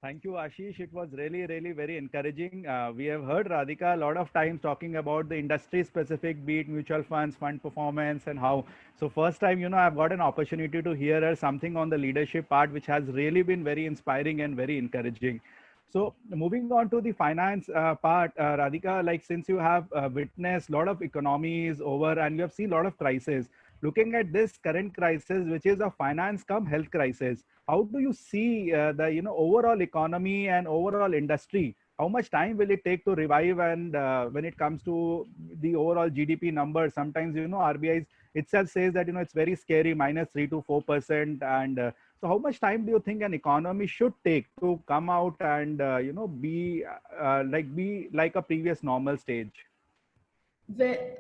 Thank you, Ashish. It was really, really very encouraging. We have heard Radhika a lot of times talking about the industry specific, be it mutual funds, fund performance, and how. So first time, I've got an opportunity to hear her something on the leadership part, which has really been very inspiring and very encouraging. So moving on to the finance part, Radhika, like since you have witnessed a lot of economies over and you have seen a lot of crises, looking at this current crisis, which is a finance come health crisis, how do you see the overall economy and overall industry? How much time will it take to revive? And when it comes to the overall GDP numbers, sometimes RBI itself says that it's very scary, -3 to 4%. And so how much time do you think an economy should take to come out and be like a previous normal stage?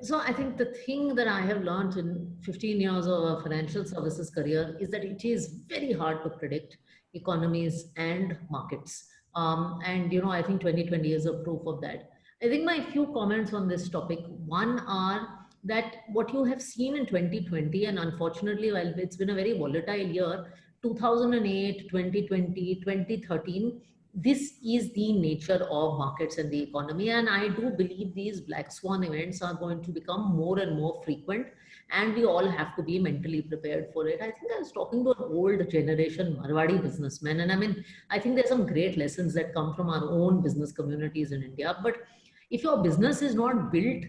So I think the thing that I have learned in 15 years of a financial services career is that it is very hard to predict economies and markets. And I think 2020 is a proof of that. I think my few comments on this topic, one are that what you have seen in 2020, and unfortunately, while it's been a very volatile year, 2008, 2020, 2013, this is the nature of markets and the economy. And I do believe these black swan events are going to become more and more frequent, and we all have to be mentally prepared for it. I think I was talking to an old generation Marwadi businessman, and I think there's some great lessons that come from our own business communities in India. But if your business is not built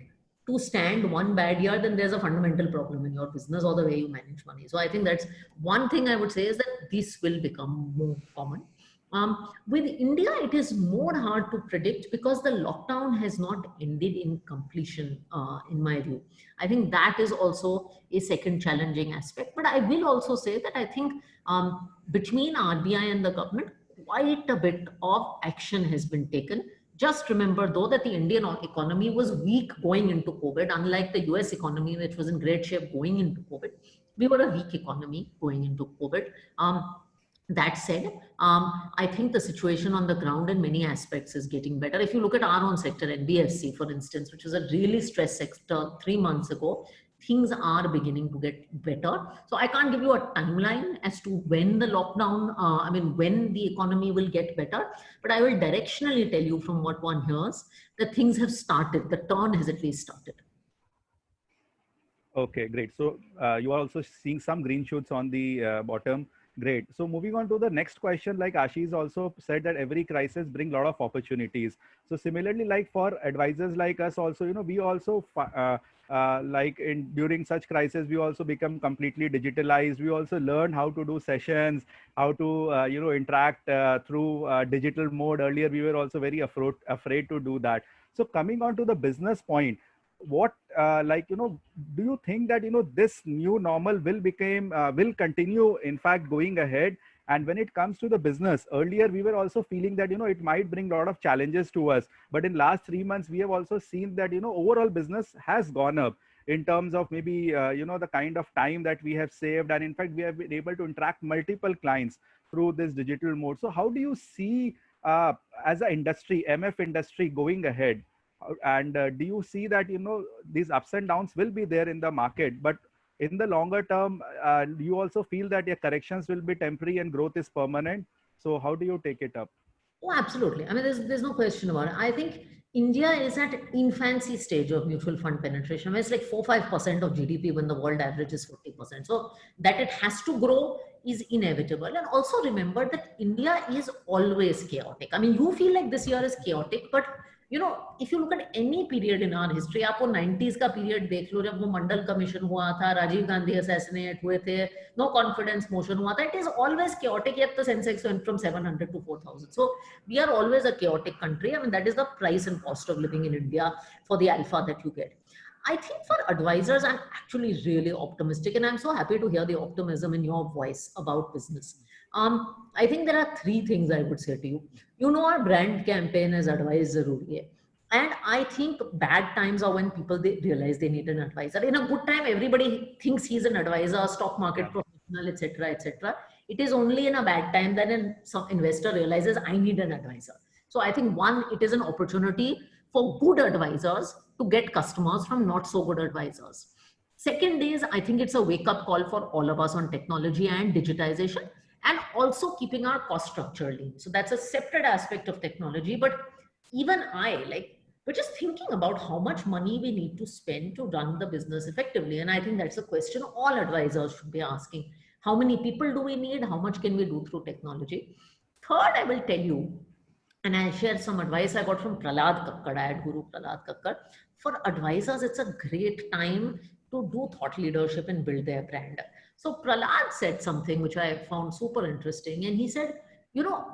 to stand one bad year, then there's a fundamental problem in your business or the way you manage money. So I think that's one thing I would say, is that this will become more common. With India, it is more hard to predict because the lockdown has not ended in completion, in my view. I think that is also a second challenging aspect. But I will also say that I think between RBI and the government, quite a bit of action has been taken. Just remember, though, that the Indian economy was weak going into COVID, unlike the US economy, which was in great shape going into COVID. We were a weak economy going into COVID. That said, I think the situation on the ground in many aspects is getting better. If you look at our own sector, NBFC, for instance, which was a really stressed sector 3 months ago, things are beginning to get better. So I can't give you a timeline as to when the lockdown, when the economy will get better, but I will directionally tell you from what one hears that things have started, the turn has at least started. Okay, great. So you are also seeing some green shoots on the bottom. Great. So moving on to the next question, like Ashish also said that every crisis brings a lot of opportunities. So similarly, like for advisors like us also, we also during such crisis, we also become completely digitalized. We also learn how to do sessions, how to, interact through digital mode. Earlier, we were also very afraid to do that. So coming on to the business point, what do you think that this new normal will continue, in fact, going ahead? And when it comes to the business, earlier we were also feeling that it might bring a lot of challenges to us, but in last 3 months we have also seen that overall business has gone up in terms of maybe the kind of time that we have saved, and in fact we have been able to interact multiple clients through this digital mode. So how do you see as an industry, MF industry, going ahead? And do you see that these ups and downs will be there in the market, but in the longer term, you also feel that your corrections will be temporary and growth is permanent? So how do you take it up? Oh, absolutely. I mean, there's no question about it. I think India is at infancy stage of mutual fund penetration, where it's like 4-5% of GDP when the world average is 40%. So that it has to grow is inevitable. And also remember that India is always chaotic. I mean, you feel like this year is chaotic, but if you look at any period in our history, आपको 90s का period देख लो, जब वो मंडल commission हुआ था, Rajiv Gandhi assassinate हुए थे, no confidence motion हुआ था, it is always chaotic, yet the Sensex went from 700 to 4,000. So we are always a chaotic country. I mean, that is the price and cost of living in India for the alpha that you get. I think for advisors, I'm actually really optimistic, and I'm so happy to hear the optimism in your voice about business. I think there are 3 things I would say to you. Our brand campaign is advice zaruri hai. And I think bad times are when people they realize they need an advisor. In a good time, everybody thinks he's an advisor, stock market professional, etc., etc. It is only in a bad time that some investor realizes I need an advisor. So I think one, it is an opportunity for good advisors to get customers from not so good advisors. Second is, I think it's a wake-up call for all of us on technology and digitization, and also keeping our cost structure lean. So that's a separate aspect of technology. But even we're just thinking about how much money we need to spend to run the business effectively. And I think that's a question all advisors should be asking. How many people do we need? How much can we do through technology? Third, I will tell you, and I'll share some advice I got from Prahlad Kakkad, I had Guru Prahlad Kakkad. For advisors, it's a great time to do thought leadership and build their brand. So Prahlad said something which I found super interesting. And he said, you know,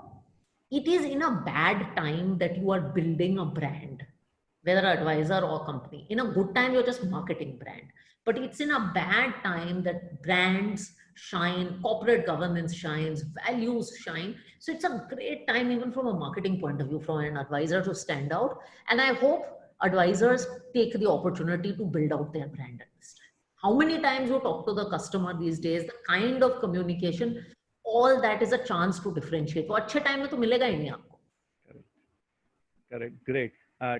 it is in a bad time that you are building a brand, whether advisor or company. In a good time, you're just marketing brand. But it's in a bad time that brands shine, corporate governance shines, values shine. So it's a great time, even from a marketing point of view, from an advisor to stand out. And I hope advisors take the opportunity to build out their brand at this time. How many times you talk to the customer these days, the kind of communication, all that is a chance to differentiate. वो अच्छे time में तो मिलेगा ही नहीं आपको. Correct. Great.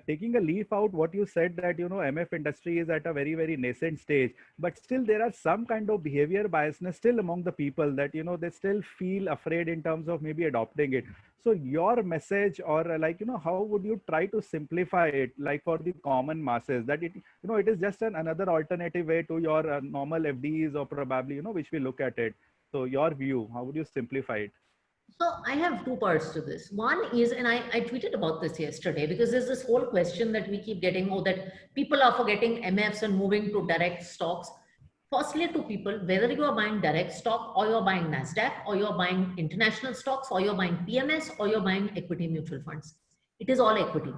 Taking a leaf out, what you said that, MF industry is at a very, very nascent stage, but still there are some kind of behavior biasness still among the people that, they still feel afraid in terms of maybe adopting it. So your message or how would you try to simplify it, like for the common masses, that it is just another alternative way to your normal FDs or probably, which we look at it. So your view, how would you simplify it? So I have two parts to this. One is, and I tweeted about this yesterday, because there's this whole question that we keep getting, oh, that people are forgetting MFs and moving to direct stocks. Firstly, to people, whether you are buying direct stock or you're buying NASDAQ or you're buying international stocks or you're buying PMS or you're buying equity mutual funds, it is all equity.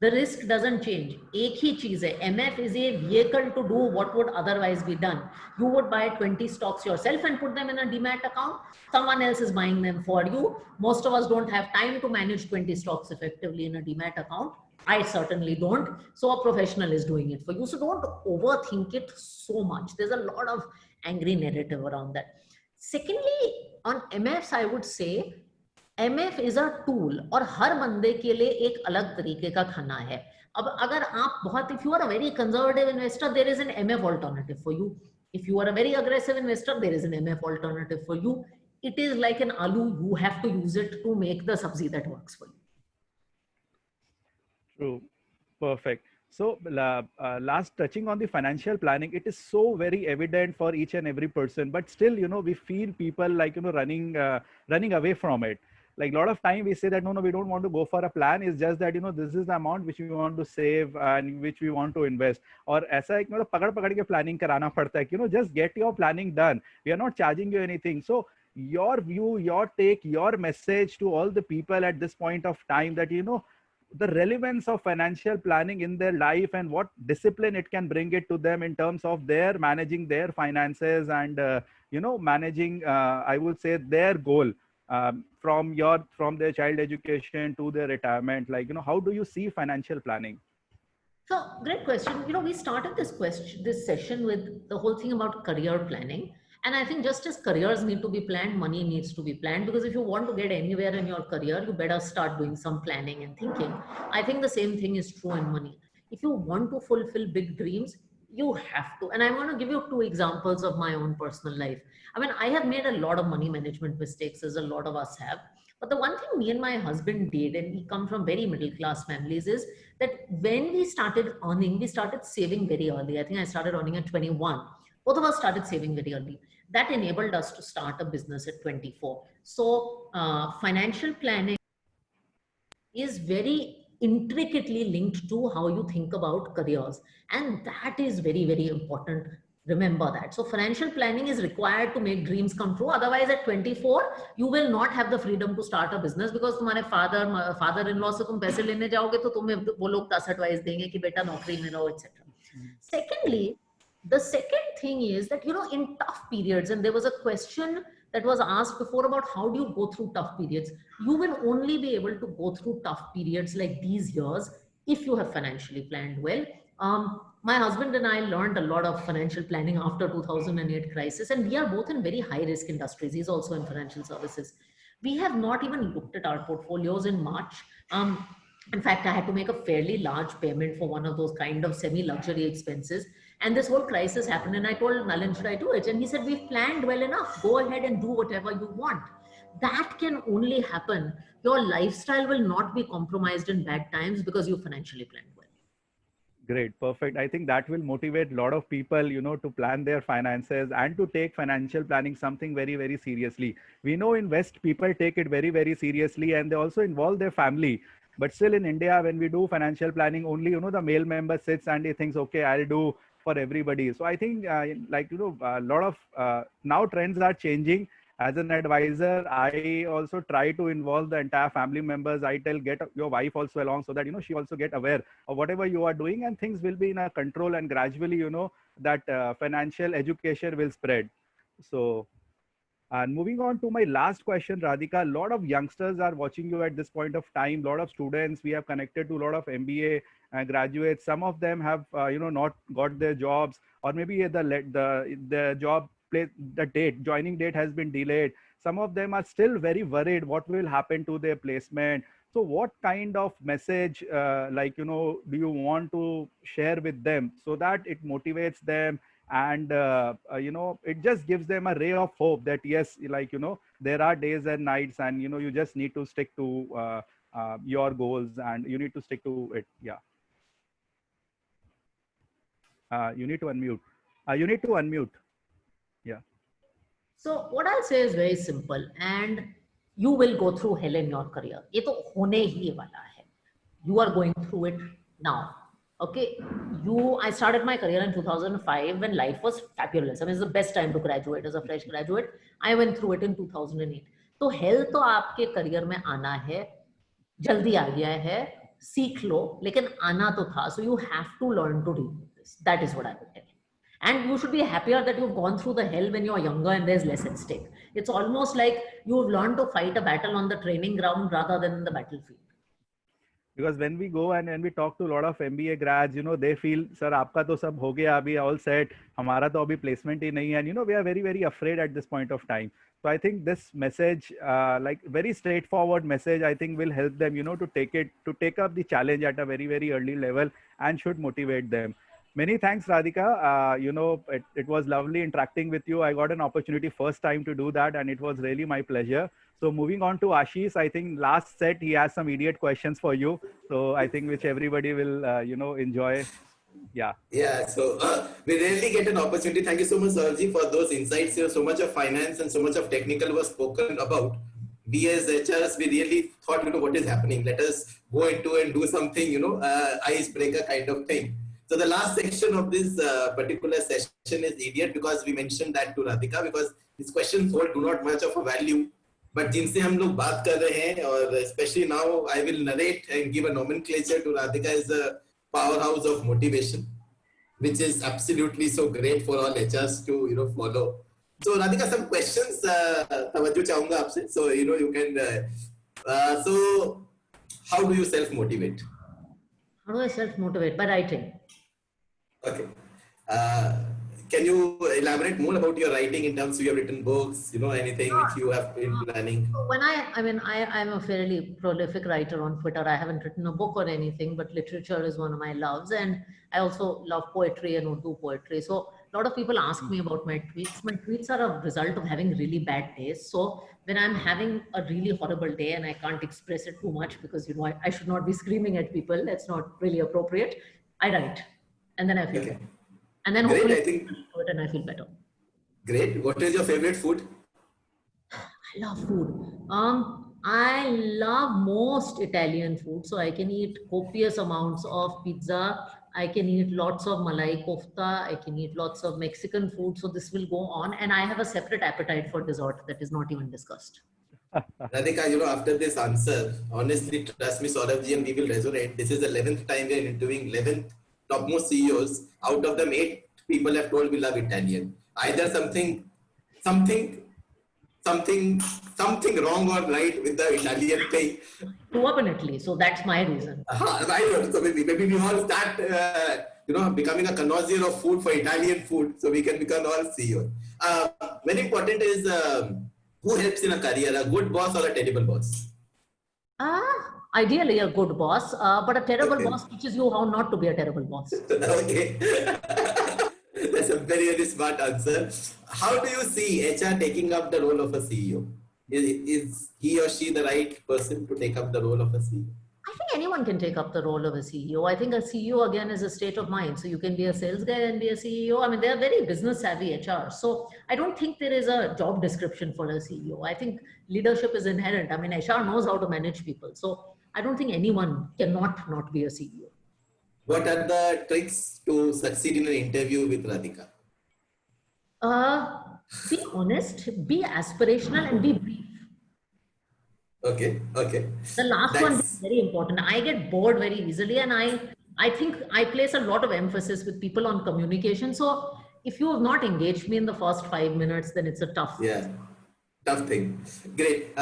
The risk doesn't change. एक ही चीज है. MF is a vehicle to do what would otherwise be done. You would buy 20 stocks yourself and put them in a demat account. Someone else is buying them for you. Most of us don't have time to manage 20 stocks effectively in a demat account. I certainly don't. So a professional is doing it for you. So don't overthink it so much. There's a lot of angry narrative around that. Secondly, on MFs, I would say MF is a tool, और हर बंदे के लिए एक अलग तरीके का खाना है. अब अगर आप बहुत, if you are a very conservative investor, there is an MF alternative for you. If you are a very aggressive investor, there is an MF alternative for you. It is like an aloo. You have to use it to make the sabzi that works for you. True. Perfect. So last, touching on the financial planning, it is so very evident for each and every person, but still, we feel people like, running away from it. Like a lot of time we say that, no, we don't want to go for a plan. It's just that, this is the amount which we want to save and which we want to invest. Or ऐसा एक पकड़ के planning कराना पड़ता है, just get your planning done. We are not charging you anything. So your view, your take, your message to all the people at this point of time that, the relevance of financial planning in their life and what discipline it can bring it to them in terms of their managing their finances and, managing, I would say, their goal. From their child education to their retirement, how do you see financial planning? So great question. We started this session with the whole thing about career planning. And I think just as careers need to be planned, money needs to be planned, because if you want to get anywhere in your career, you better start doing some planning and thinking. I think the same thing is true in money. If you want to fulfill big dreams, you have to. And I want to give you two examples of my own personal life. I mean, I have made a lot of money management mistakes, as a lot of us have. But the one thing me and my husband did, and we come from very middle class families, is that when we started earning, we started saving very early. I think I started earning at 21. Both of us started saving very early. That enabled us to start a business at 24. So financial planning is very intricately linked to how you think about careers. And that is very, very important. Remember that. So financial planning is required to make dreams come true. Otherwise, at 24, you will not have the freedom to start a business, because तुम्हारे father-in-law से तुम पैसे लेने जाओगे तो तुम्हें वो लोग 10 advice देंगे कि बेटा नौकरी में रहो, etc. Secondly, the second thing is that, in tough periods, and there was a question that was asked before about how do you go through tough periods. You will only be able to go through tough periods like these years if you have financially planned well. My husband and I learned a lot of financial planning after 2008 crisis, and we are both in very high risk industries. He's also in financial services. We have not even looked at our portfolios in March. In fact, I had to make a fairly large payment for one of those kind of semi-luxury expenses. And this whole crisis happened, and I told Nalin, should I do it? And he said, we've planned well enough. Go ahead and do whatever you want. That can only happen. Your lifestyle will not be compromised in bad times because you financially planned well. Great. Perfect. I think that will motivate a lot of people, to plan their finances and to take financial planning something very, very seriously. We know in West, people take it very, very seriously, and they also involve their family. But still in India, when we do financial planning, only, the male member sits and he thinks, okay, I'll do for everybody. So I think like, a lot of now trends are changing. As an advisor, I also try to involve the entire family members. I tell, get your wife also along, so that, she also get aware of whatever you are doing, and things will be in a control, and gradually, that financial education will spread. So, and moving on to my last question, Radhika, a lot of youngsters are watching you at this point of time. A lot of students, we have connected to a lot of MBA graduates. Some of them have, not got their jobs, or maybe the job place, the joining date has been delayed. Some of them are still very worried what will happen to their placement. So what kind of message, do you want to share with them so that it motivates them, and it just gives them a ray of hope that yes, there are days and nights, and you just need to stick to your goals, and you need to stick to it. Yeah. You need to unmute. You need to unmute. Yeah. So what I'll say is very simple, and you will go through hell in your career. ये तो होने ही वाला है. You are going through it now. Okay, I started my career in 2005 when life was fabulous. I mean, it's the best time to graduate as a fresh graduate. I went through it in 2008. तो hell तो आपके career में आना है, जल्दी आ गया है, सीख लो, लेकिन आना तो था. So you have to learn to deal with this. That is what I would tell you. And you should be happier that you've gone through the hell when you're younger and there's less at stake. It's almost like you've learned to fight a battle on the training ground rather than in the battlefield. Because when we go and when we talk to a lot of MBA grads, they feel, sir, आपका तो सब हो गया अभी, all set, हमारा तो अभी placement ही नहीं है. And we are very, very afraid at this point of time. So I think this message, like very straightforward message, I think will help them, to take up the challenge at a very, very early level, and should motivate them. Many thanks, Radhika. It was lovely interacting with you. I got an opportunity first time to do that, and it was really my pleasure. So moving on to Ashish, I think last set, he has some idiot questions for you. So I think which everybody will, enjoy. Yeah. Yeah, so we rarely get an opportunity. Thank you so much, Sarji, for those insights here. So much of finance and so much of technical was spoken about. We as HRs, we really thought, what is happening? Let us go into and do something, icebreaker kind of thing. So the last section of this particular session is idiot, because we mentioned that to Radhika, because his questions hold do not much of a value. But जिनसे हम लोग बात कर रहे हैं, और especially now I will narrate and give a nomenclature to Radhika, is a powerhouse of motivation, which is absolutely so great for all HRs to follow. So Radhika, some questions तवज्जो चाहूँगा आपसे. So you can. So how do you self motivate? How do I self motivate? By writing. Okay. Can you elaborate more about your writing in terms of you have written books, anything which you have been planning? When I'm a fairly prolific writer on Twitter. I haven't written a book or anything, but literature is one of my loves. And I also love poetry and Urdu poetry. So a lot of people ask me about my tweets. My tweets are a result of having really bad days. So when I'm having a really horrible day and I can't express it too much because, I should not be screaming at people. That's not really appropriate. I write. And then I feel better. And then hopefully I think and I feel better. Great. What is your favorite food? I love food. I love most Italian food. So I can eat copious amounts of pizza. I can eat lots of malai kofta. I can eat lots of Mexican food. So this will go on. And I have a separate appetite for dessert that is not even discussed. Radhika, after this answer, honestly, trust me, Saurabh and we will resonate. This is the 11th time we are interviewing 11th topmost CEOs. Out of them, 8 people have told we love Italian. Either something wrong or right with the Italian thing. Grew up in Italy, so that's my reason. Right. So maybe we all start, becoming a connoisseur of food for Italian food, so we can become all CEO. Very important is who helps in a career, a good boss or a terrible boss? Ideally a good boss, but a terrible boss teaches you how not to be a terrible boss. Okay. That's a very, very smart answer. How do you see HR taking up the role of a CEO? Is he or she the right person to take up the role of a CEO? I think anyone can take up the role of a CEO. I think a CEO again is a state of mind. So you can be a sales guy and be a CEO. I mean, they're very business savvy HR. So I don't think there is a job description for a CEO. I think leadership is inherent. I mean, HR knows how to manage people. So I don't think anyone cannot not be a CEO. What are the tricks to succeed in an interview with Radhika? Be honest, be aspirational, and be brief. Okay, okay. The last one is That's very important. I get bored very easily, and I think I place a lot of emphasis with people on communication. So if you have not engaged me in the first 5 minutes, then it's a tough. yeah, tough thing. Great.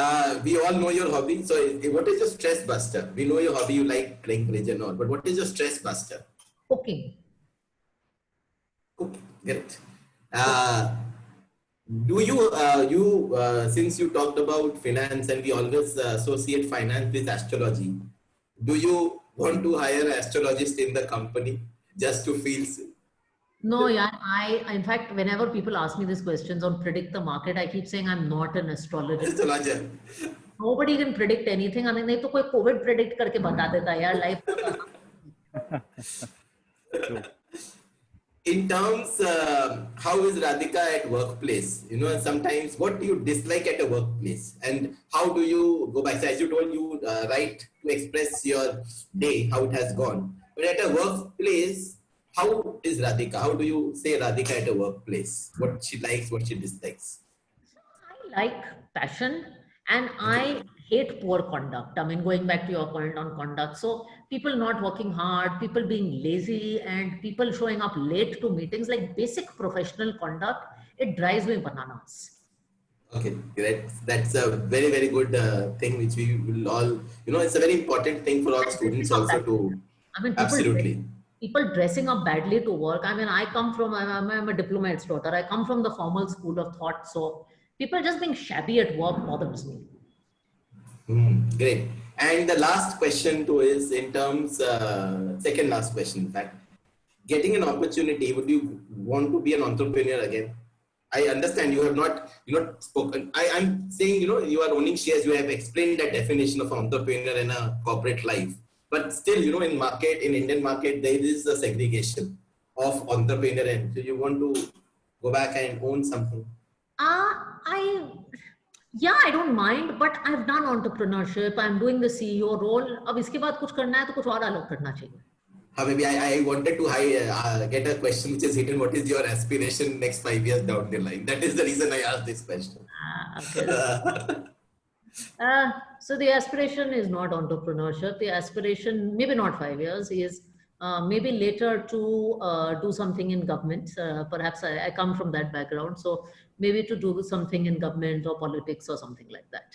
We all know your hobby. So, what is your stress buster? We know your hobby. You like playing bridge and all, but what is your stress buster? Cooking. Okay, great. Do you since you talked about finance and we always associate finance with astrology, do you want to hire an astrologist in the company just to feel No, yeah, in fact, whenever people ask me these questions on predict the market, I keep saying I'm not an astrologer. astrologer? Nobody can predict anything. I mean, नहीं तो कोई COVID predict करके बता देता है यार life बहुत True. In terms, how is Radhika at workplace? You know, sometimes what do you dislike at a workplace, and how do you go by? So as you told, you write to express your day, how it has gone. But at a workplace, how is Radhika? How do you say Radhika at a workplace? What she likes, what she dislikes? I like passion and I hate poor conduct. I mean, going back to your point on conduct. So people not working hard, people being lazy, and people showing up late to meetings, like basic professional conduct, it drives me bananas. Okay, great. That's a very, very good thing which we will all, you know, it's a very important thing for all students also to, I mean, absolutely. People dressing up badly to work. I mean, I'm a diplomat's daughter. I come from the formal school of thought. So people just being shabby at work bothers me. Great. And the last question too is in terms, second last question, in fact, getting an opportunity, would you want to be an entrepreneur again? I understand you have not, spoken. I'm saying, you are owning shares. You have explained that definition of entrepreneur in a corporate life. But still, in Indian market, there is a segregation of entrepreneur. And so you want to go back and own something? I don't mind, but I've done entrepreneurship. I'm doing the CEO role. अब इसके बाद कुछ करना है तो कुछ और अलग करना चाहिए. Maybe I wanted to get a question which is hidden. What is your aspiration next 5 years down the line? That is the reason I asked this question. Okay. So the aspiration is not entrepreneurship. The aspiration, maybe not 5 years, is maybe later to do something in government. Perhaps I come from that background. So maybe to do something in government or politics or something like that.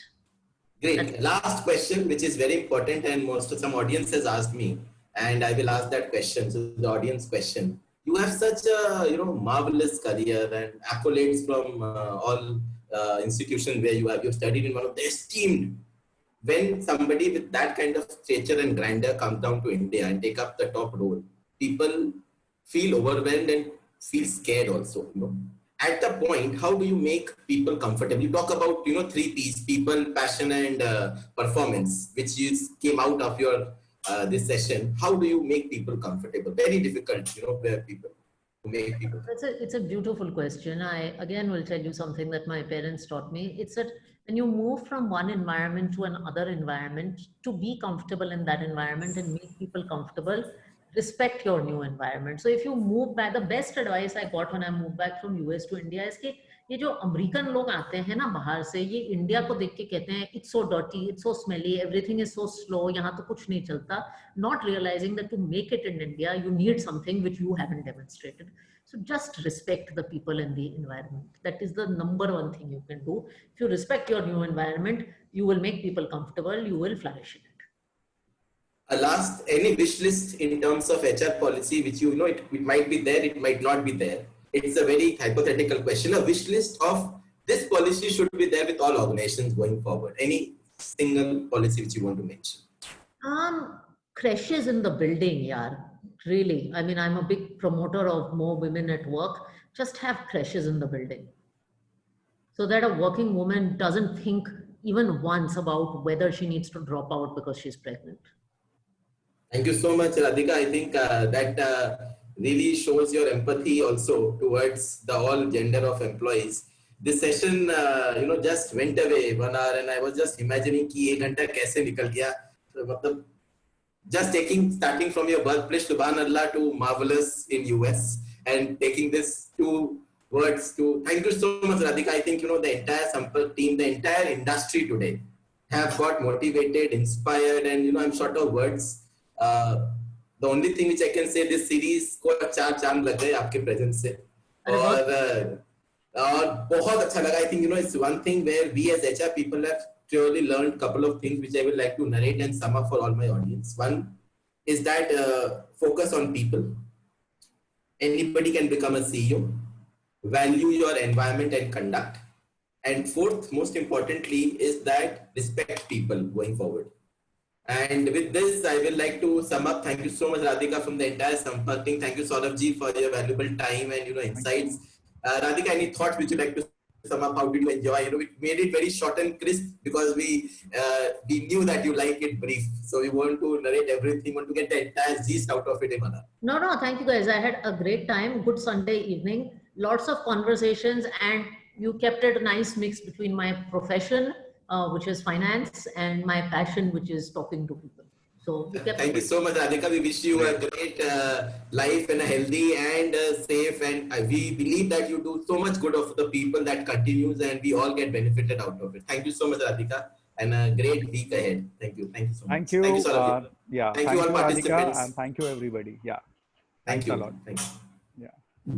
Great. Last question, which is very important, and some audience has asked me, and I will ask that question. So the audience question: you have such a marvelous career and accolades from all institutions where you studied in one of the esteemed. When somebody with that kind of stature and grandeur comes down to India and take up the top role, people feel overwhelmed and feel scared also. At the point, how do you make people comfortable? You talk about 3 P's: people, passion, and performance, which came out of your this session. How do you make people comfortable? Very difficult, where people to make people. It's a beautiful question. I again will tell you something that my parents taught me. It's that when you move from one environment to another environment, to be comfortable in that environment and make people comfortable, respect your new environment. So if you move back, the best advice I got when I moved back from US to India is कि ये जो American लोग आते हैं ना बाहर से, ये इंडिया को देख के कहते हैं it's so dirty, it's so smelly, everything is so slow, यहाँ तो कुछ नहीं चलता, not realizing that to make it in India you need something which you haven't demonstrated. So just respect the people in the environment. That is the number one thing you can do. If you respect your new environment, you will make people comfortable, you will flourish in it. Last, any wish list in terms of HR policy, which it might be there, it might not be there. It's a very hypothetical question. A wish list of this policy should be there with all organizations going forward. Any single policy which you want to mention? Crashes in the building, yaar. Really. I mean, I'm a big promoter of more women at work. Just have crashes in the building, so that a working woman doesn't think even once about whether she needs to drop out because she's pregnant. Thank you so much, Radhika. I think that really shows your empathy also towards the all gender of employees. This session, just went away 1 hour, and I was just imagining कि 1 घंटा कैसे निकल गया. just starting from your birthplace, Subhanallah, to marvelous in US, and taking this two words to, thank you so much, Radhika. I think, the entire Sampark team, the entire industry today have got motivated, inspired, and, I'm short of words. The only thing which I can say, this series को चार चांद लग गए आपके presence से, और बहुत अच्छा लगा. I think, it's one thing where we as HR people have clearly learned a couple of things which I would like to narrate and sum up for all my audience. One is that focus on people. Anybody can become a CEO. Value your environment and conduct. And fourth, most importantly, is that respect people going forward. And with this, I will like to sum up. Thank you so much, Radhika, from the entire Sampark team. Thank you, Saurabh ji, for your valuable time and insights. Radhika, any thoughts which you like to sum up? How did you enjoy? We made it very short and crisp because we knew that you like it brief. So we want to narrate everything, want to get the entire gist out of it, Imana. No, thank you guys. I had a great time. Good Sunday evening. Lots of conversations, and you kept it a nice mix between my profession, which is finance, and my passion, which is talking to people. So thank you so much, Radhika. We wish you a great life and a healthy and safe. And we believe that you do so much good of the people that continues, and we all get benefited out of it. Thank you so much, Radhika, and a great week ahead. Thank you. Thank you so much. Thank you. Thank you, Saurabh. Thank you all participants. And thank you, everybody. Thank you. A lot. Thank you. Yeah.